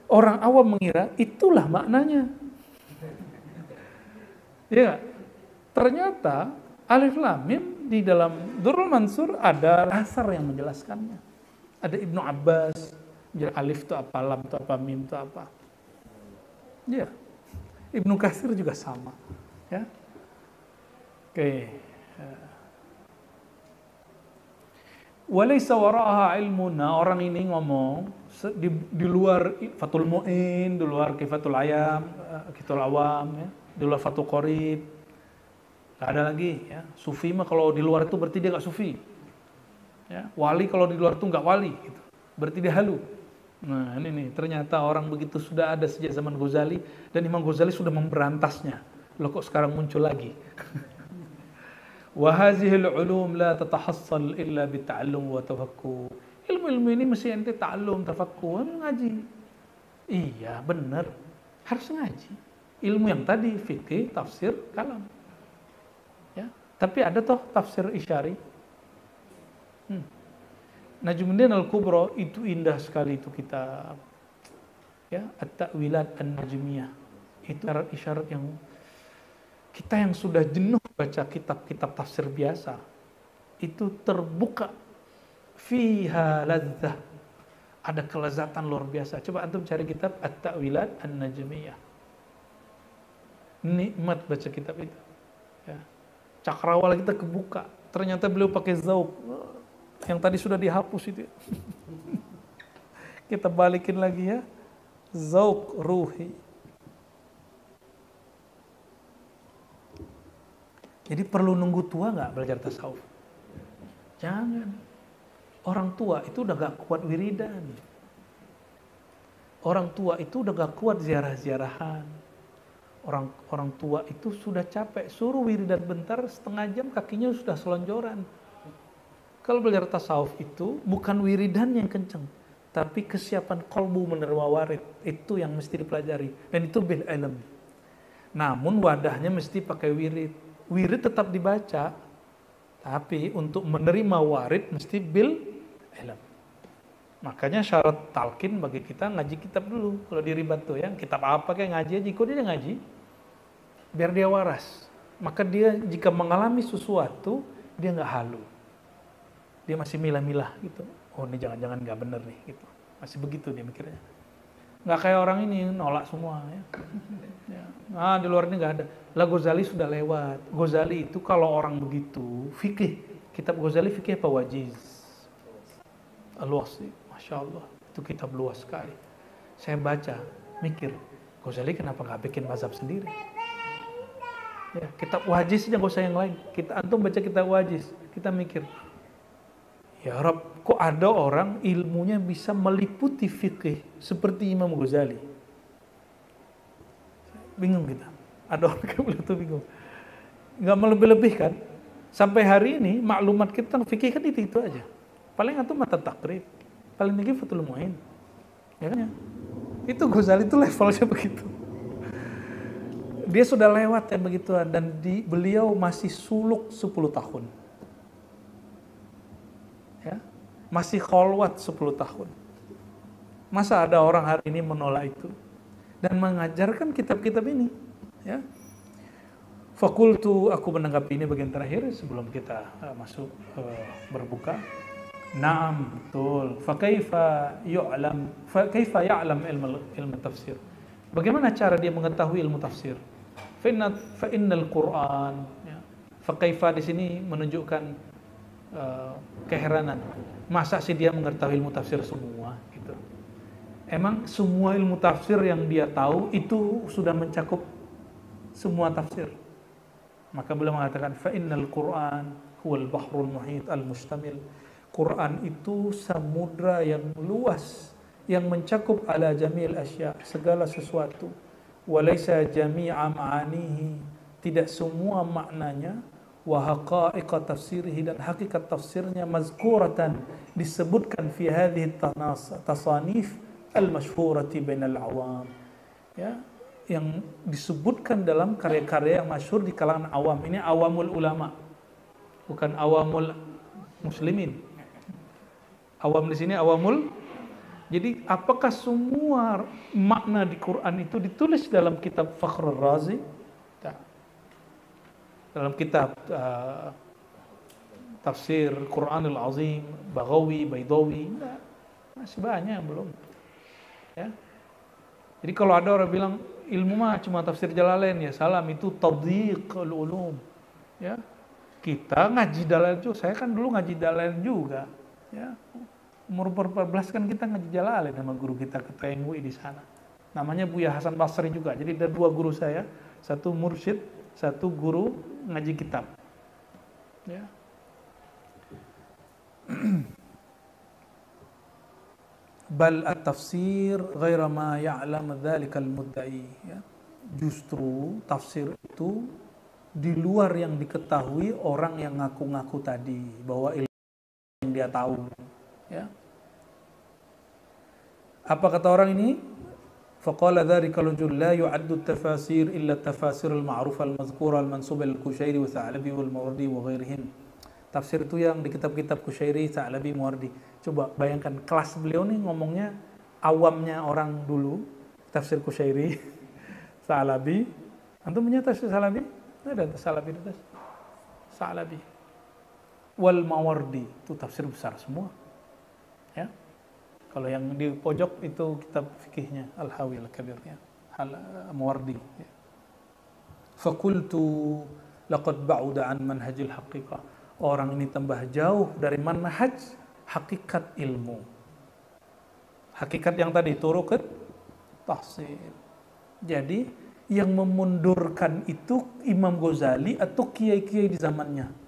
Orang awam mengira itulah maknanya. Ya, ternyata alif lam mim di dalam Durrul Mansur ada asar yang menjelaskannya. Ada Ibnu Abbas, alif itu apa, lam itu apa, mim itu apa. Ya, Ibnu Katsir juga sama. Ya, oke. Walaysa wara'aha ilmuna, orang ini ngomong di luar Fathul Mu'in, di luar Kifatul Ayam, Kifatul Awam, ya, di luar Fathul Qorib. Gak ada lagi, ya. Sufi mah kalau di luar itu berarti dia gak sufi. Ya, wali kalau di luar itu gak wali, gitu. Berarti dia halu. Nah ini nih, ternyata orang begitu sudah ada sejak zaman Ghazali, dan Imam Ghazali sudah memberantasnya. Loh kok sekarang muncul lagi? Wa hazihil ulum la tatahassal illa bita'allum wa tafakkur. Ilmu-ilmu ini mesti ente ta'allum, tafakkur, ngaji. Iya, benar. Harus ngaji. Ilmu yang tadi fikih, tafsir, kalam. Ya, tapi ada toh tafsir Isyari. Najmuddin Al-Kubra itu indah sekali itu kitab. Ya, At-Ta'wilat An-Najmiyah. Itu isyarat yang kita yang sudah jenuh baca kitab-kitab tafsir biasa, itu terbuka fiha ladzah, ada kelezatan luar biasa. Coba antum cari kitab At-Ta'wilat An-Najmiyah, nikmat baca kitab itu. Ya. Cakrawala kita kebuka, ternyata beliau pakai zauk yang tadi sudah dihapus itu. Kita balikin lagi ya, zauk ruhi. Jadi perlu nunggu tua nggak belajar tasawuf? Jangan. Orang tua itu udah gak kuat wiridan. Orang tua itu udah gak kuat ziarah-ziarahan. Orang tua itu sudah capek. Suruh wiridan bentar, setengah jam kakinya sudah selonjoran. Kalau belajar tasawuf itu bukan wiridan yang kenceng, tapi kesiapan kolbu menerima warid. Itu yang mesti dipelajari. Dan itu bil ilm. Namun wadahnya mesti pakai wirid. Wirid tetap dibaca, tapi untuk menerima warid mesti bil ilm. Makanya syarat talqin bagi kita ngaji kitab dulu. Kalau di ribat tuh ya, kitab apa kayak ngaji aja, ikut dia ngaji, biar dia waras. Maka dia jika mengalami sesuatu, dia nggak halu. Dia masih milah-milah gitu. Oh ini jangan-jangan nggak bener nih gitu. Masih begitu dia mikirnya. Nggak kayak orang ini nolak semua ya. Ya. Nah di luar ini nggak ada. Lah Ghazali sudah lewat. Ghazali itu kalau orang begitu fikih, kitab Ghazali fikih apa wajiz? Luas sih, masya Allah. Itu kitab luas sekali. Saya baca, mikir, Ghazali kenapa nggak bikin mazhab sendiri? Ya, kitab wajiz aja nggak usah yang lain. Kita antum baca kitab wajiz, kita mikir, ya Rab, kok ada orang ilmunya bisa meliputi fikih seperti Imam Ghazali? Bingung kita. Ada orang kayak begitu bingung. Nggak melebih-lebihkan. Sampai hari ini maklumat kita tentang fikih kan itu aja. Paling antum mata takrib, paling tinggi Fathul Mu'in. Ya kan ya? Itu Ghazali itu levelnya begitu. Dia sudah lewat yang begituan dan beliau masih suluk 10 tahun. Ya. Masih kholwat 10 tahun. Masa ada orang hari ini menolak itu dan mengajarkan kitab-kitab ini, ya. Fakultu, aku menanggapi ini bagian terakhir sebelum kita masuk berbuka. Naam, betul. Fakaifa ya'lam ilmu tafsir. Bagaimana cara dia mengetahui ilmu tafsir? Fa innal Qur'an, ya. Fakaifa di sini menunjukkan keheranan. Masa sih dia mengetahui ilmu tafsir semua gitu. Emang semua ilmu tafsir yang dia tahu itu sudah mencakup semua tafsir. Maka beliau mengatakan fa innal Qur'an huwal bahrul muhit al-mustamil. Quran itu samudra yang luas yang mencakup ala jamil asya, segala sesuatu. Walaysa jami'a ma'anihi, tidak semua maknanya, wa haqa'iqa tafsirihi, dan hakikat tafsirnya mazkuratan, disebutkan fi hadhihi tasanif al-mashhurati bainal awam, ya, yang disebutkan dalam karya-karya yang masyhur di kalangan awam. Ini awamul ulama, bukan awamul muslimin. Awam di sini awamul. Jadi apakah semua makna di Quran itu ditulis dalam kitab Fakhrur Razi? Tak. Dalam kitab tafsir Quranul Azim, Baghawi, Baidawi, enggak. Masih banyak yang belum. Ya. Jadi kalau ada orang bilang ilmu mah cuma tafsir Jalalain, ya salam, itu tadhiqul ulum. Ya. Kita ngaji Jalalain juga, saya kan dulu ngaji Jalalain juga. Ya. Umur 14 kan kita ngaji Jalalain sama guru kita ketua MUI di sana. Namanya Buya Hasan Basri juga. Jadi ada 2 guru saya, satu mursyid, satu guru ngaji kitab. Ya. Bal at-tafsir ghaira ma ya'lam dzalikal mudda'i, ya. Justru tafsir itu di luar yang diketahui orang yang ngaku-ngaku tadi bahwa ilmu yang dia tahu, ya. Apa kata orang ini? Faqala dzalika rajul la yu'addu at-tafasir illa at-tafasir al-ma'rufah al-mazkura al-mansubah al-Kushairi wa Tha'labi wal Mawardi wa ghairihim. Tafsir itu yang di kitab-kitab Kushairi, Tha'labi, Mawardi. Coba bayangkan kelas beliau nih ngomongnya awamnya orang dulu, tafsir Kushairi, Tha'labi. Antum punya tafsir Tha'labi? Ada Tha'labi itu. Tha'labi. Wal Mawardi, itu tafsir besar semua. Ya. Kalau yang di pojok itu kitab fikihnya Al-Hawi Al-Kabir, ya. Mawardi. Ya. Fakultu laqad ba'uda an manhajil haqiqah. Orang ini tambah jauh dari manhaj hakikat ilmu. Hakikat yang tadi turuq tahsil. Jadi yang memundurkan itu Imam Ghazali atau kiai-kiai di zamannya.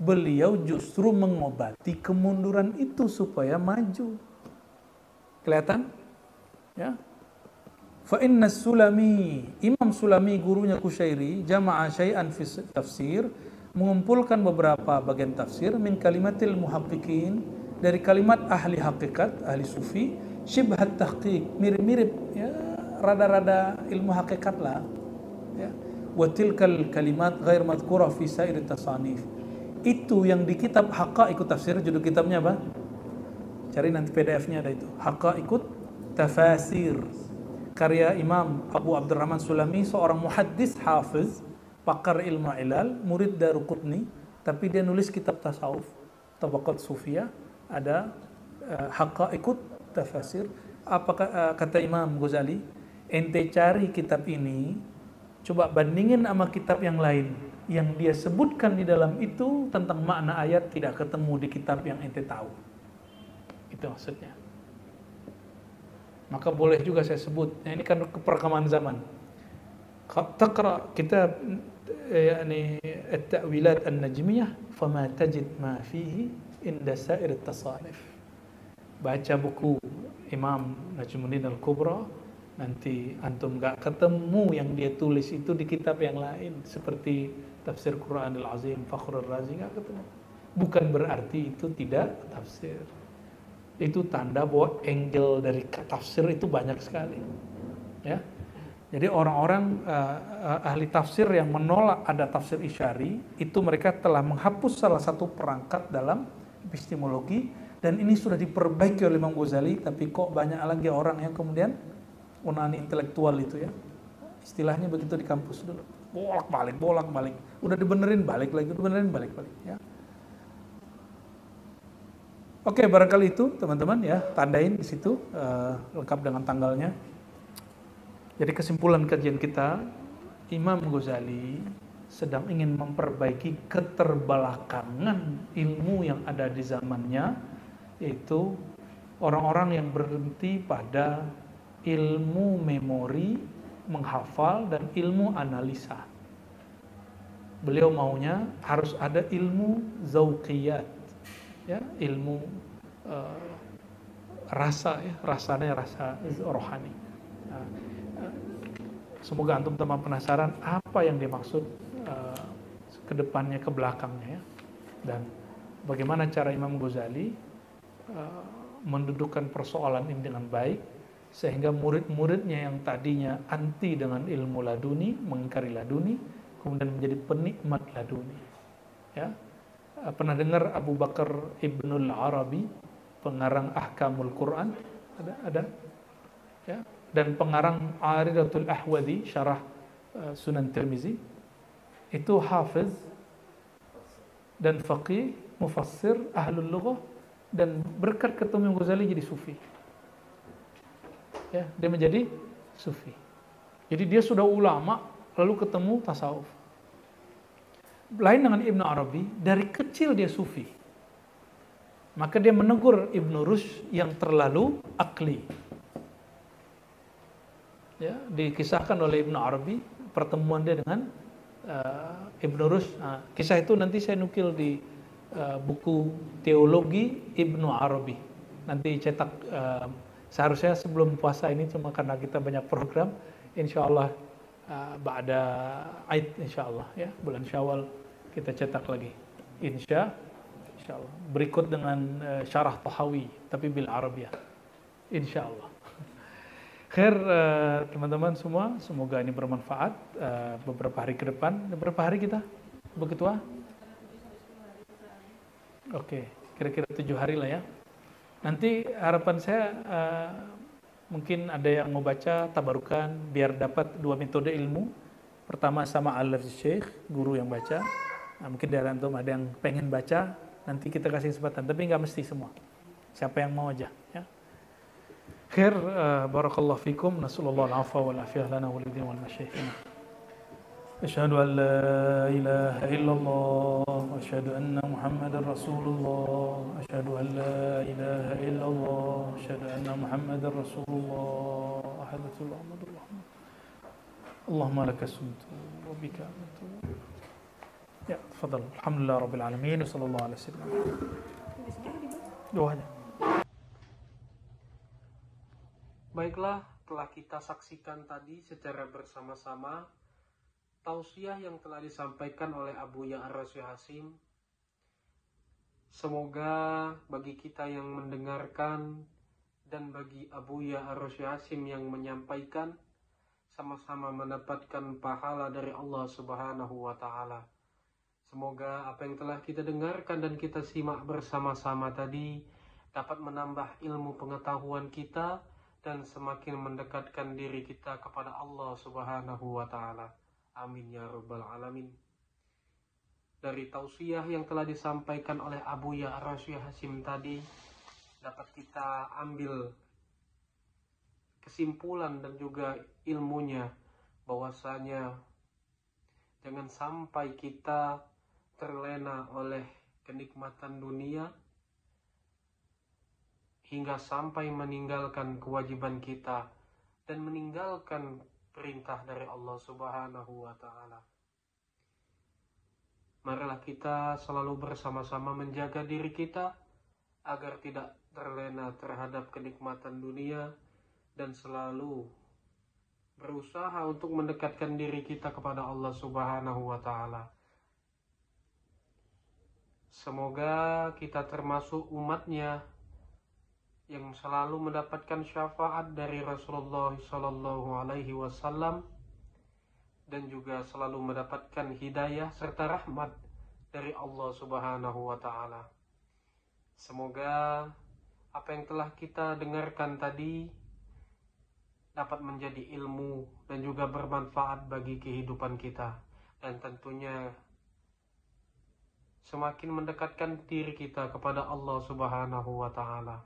Beliau justru mengobati kemunduran itu supaya maju. Kelihatan? Ya. Fa inna Sulami, Imam Sulami gurunya Kushairi, jama'a syai'an fi tafsir, mengumpulkan beberapa bagian tafsir min kalimatil muhaqqiqin, dari kalimat ahli hakikat, ahli sufi, syibhat tahqiq, mirip-mirip, ya, rada-rada ilmu hakikat lah, ya. Wa tilkal kalimat ghair madhkura fi sair tasanif. Itu yang di kitab Haqa'iqut Tafsir, judul kitabnya apa? Cari nanti PDF-nya ada itu. Haqa'iqut Tafasir. Karya Imam Abu Abdurrahman Sulami, seorang muhaddis hafiz, pakar ilmu ilal, murid Daruqutni, tapi dia nulis kitab tasawuf. tabaqat sufiyah, ada haqa'iqut tafasir. Apa kata Imam Ghazali? Ente cari kitab ini, coba bandingin sama kitab yang lain. Yang dia sebutkan di dalam itu tentang makna ayat tidak ketemu di kitab yang ente tahu. Itu maksudnya. Maka boleh juga saya sebut, ini kan perkembangan zaman. Taqra kitab yani at-ta'wilat an-najmiyah fama tajid ma fihi inda sa'ir at-tasanif. Baca buku Imam Najmuddin Al-Kubra, nanti antum gak ketemu yang dia tulis itu di kitab yang lain, seperti Tafsir Quranil Azim Fakhrul Razi, gak ketemu. Bukan berarti itu tidak tafsir. Itu tanda bahwa angle dari tafsir itu banyak sekali. Ya. Jadi orang-orang ahli tafsir yang menolak ada tafsir isyari, itu mereka telah menghapus salah satu perangkat dalam epistemologi, dan ini sudah diperbaiki oleh Imam Ghazali, tapi kok banyak lagi orang yang kemudian unani intelektual itu ya. Istilahnya begitu di kampus dulu. Bolak-balik. Udah dibenerin balik lagi, ya. Oke, barangkali itu teman-teman ya, tandain di situ lengkap dengan tanggalnya. Jadi kesimpulan kajian kita, Imam Ghazali sedang ingin memperbaiki keterbelakangan ilmu yang ada di zamannya, yaitu orang-orang yang berhenti pada ilmu memori, menghafal, dan ilmu analisa. Beliau maunya harus ada ilmu zauqiyat, ya, ilmu rasa, ya, rasanya rasa rohani. Semoga antum teman penasaran apa yang dimaksud ke depannya, ke belakangnya, ya. Dan bagaimana cara Imam Ghazali mendudukkan persoalan ini dengan baik, sehingga murid-muridnya yang tadinya anti dengan ilmu laduni, mengingkari laduni, kemudian menjadi penikmat laduni. Ya. Pernah dengar Abu Bakar Ibnul Arabi, pengarang Ahkamul Quran? Ada? Ya. Dan pengarang Aridatul Ahwadi, syarah Sunan Tirmizi, itu hafiz dan faqih, mufassir, ahlul lughah, dan berkat ketemu Ghazali jadi sufi. Ya, dia menjadi sufi. Jadi dia sudah ulama lalu ketemu tasawuf. Lain dengan Ibnu Arabi, dari kecil dia sufi. Maka dia menegur Ibnu Rushd yang terlalu akli. Ya, dikisahkan oleh Ibnu Arabi pertemuan dia dengan Ibnu Rushd. Kisah itu nanti saya nukil di buku teologi Ibnu Arabi. Nanti cetak seharusnya sebelum puasa ini, cuma karena kita banyak program, insyaallah ba'da Aid insyaallah, ya, bulan Syawal kita cetak lagi. Insyaallah. Berikut dengan syarah Tahawi tapi bil Arabiyah. Insyaallah. Khair teman-teman semua, semoga ini bermanfaat beberapa hari ke depan. Beberapa hari kita begitu Oke, kira-kira 7 hari lah ya. Nanti harapan saya mungkin ada yang mau baca tabarukan biar dapat 2 metode ilmu. Pertama sama al-lafz syekh, guru yang baca. Mungkin dari antum ada yang pengen baca, nanti kita kasih kesempatan, tapi nggak mesti semua. Siapa yang mau aja, ya. Khair, barakallahu fikum, nasallallahu al-afwa wal afiyah lana wal lidin wal masyayikhina. Asyhadu an la ilaha illallah wa asyhadu anna Muhammadar Rasulullah. Asyhadu an la ilaha illallah, asyhadu anna Muhammadar Rasulullah. Ahadatul Ahmadullah. Allahumma lakas sumtu wa bika amantu. Ya, tafadhal. Alhamdulillah rabbil alamin, sallallahu alaihi wasallam. Doanya.
Baiklah, telah kita saksikan tadi secara bersama-sama tausiah yang telah disampaikan oleh Abu Ya'ar-Rasyid Hasim. Semoga bagi kita yang mendengarkan dan bagi Abu Ya'ar-Rasyid Hasim yang menyampaikan, sama-sama mendapatkan pahala dari Allah Subhanahu wa Ta'ala. Semoga apa yang telah kita dengarkan dan kita simak bersama-sama tadi dapat menambah ilmu pengetahuan kita dan semakin mendekatkan diri kita kepada Allah Subhanahu wa Ta'ala. Amin ya rabbal alamin. dari tausiah yang telah disampaikan oleh Abuya Ar-Rasyid Hasyim tadi dapat kita ambil kesimpulan dan juga ilmunya, bahwasanya jangan sampai kita terlena oleh kenikmatan dunia hingga sampai meninggalkan kewajiban kita dan meninggalkan perintah dari Allah Subhanahu wa Ta'ala. Marilah kita selalu bersama-sama menjaga diri kita agar tidak terlena terhadap kenikmatan dunia dan selalu berusaha untuk mendekatkan diri kita kepada Allah Subhanahu wa Ta'ala. Semoga kita termasuk umatnya yang selalu mendapatkan syafaat dari Rasulullah Sallallahu Alaihi Wasallam dan juga selalu mendapatkan hidayah serta rahmat dari Allah Subhanahu wa Ta'ala. Semoga apa yang telah kita dengarkan tadi dapat menjadi ilmu dan juga bermanfaat bagi kehidupan kita, dan tentunya semakin mendekatkan diri kita kepada Allah Subhanahu wa Ta'ala.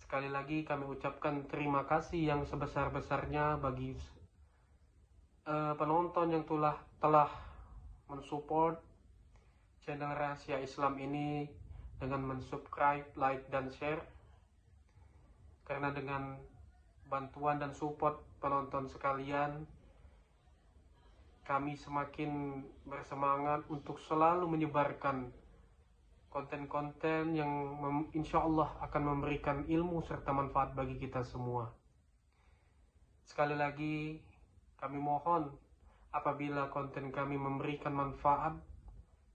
Sekali lagi kami ucapkan terima kasih yang sebesar-besarnya bagi penonton yang telah mensupport channel Rahasia Islam ini dengan mensubscribe, like, dan share. Karena dengan bantuan dan support penonton sekalian, kami semakin bersemangat untuk selalu menyebarkan konten-konten yang insya Allah akan memberikan ilmu serta manfaat bagi kita semua. Sekali lagi kami mohon, apabila konten kami memberikan manfaat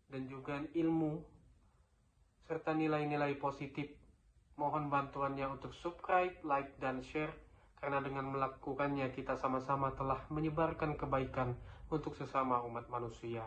dan juga ilmu serta nilai-nilai positif, mohon bantuannya untuk subscribe, like, dan share, karena dengan melakukannya kita sama-sama telah menyebarkan kebaikan untuk sesama umat manusia.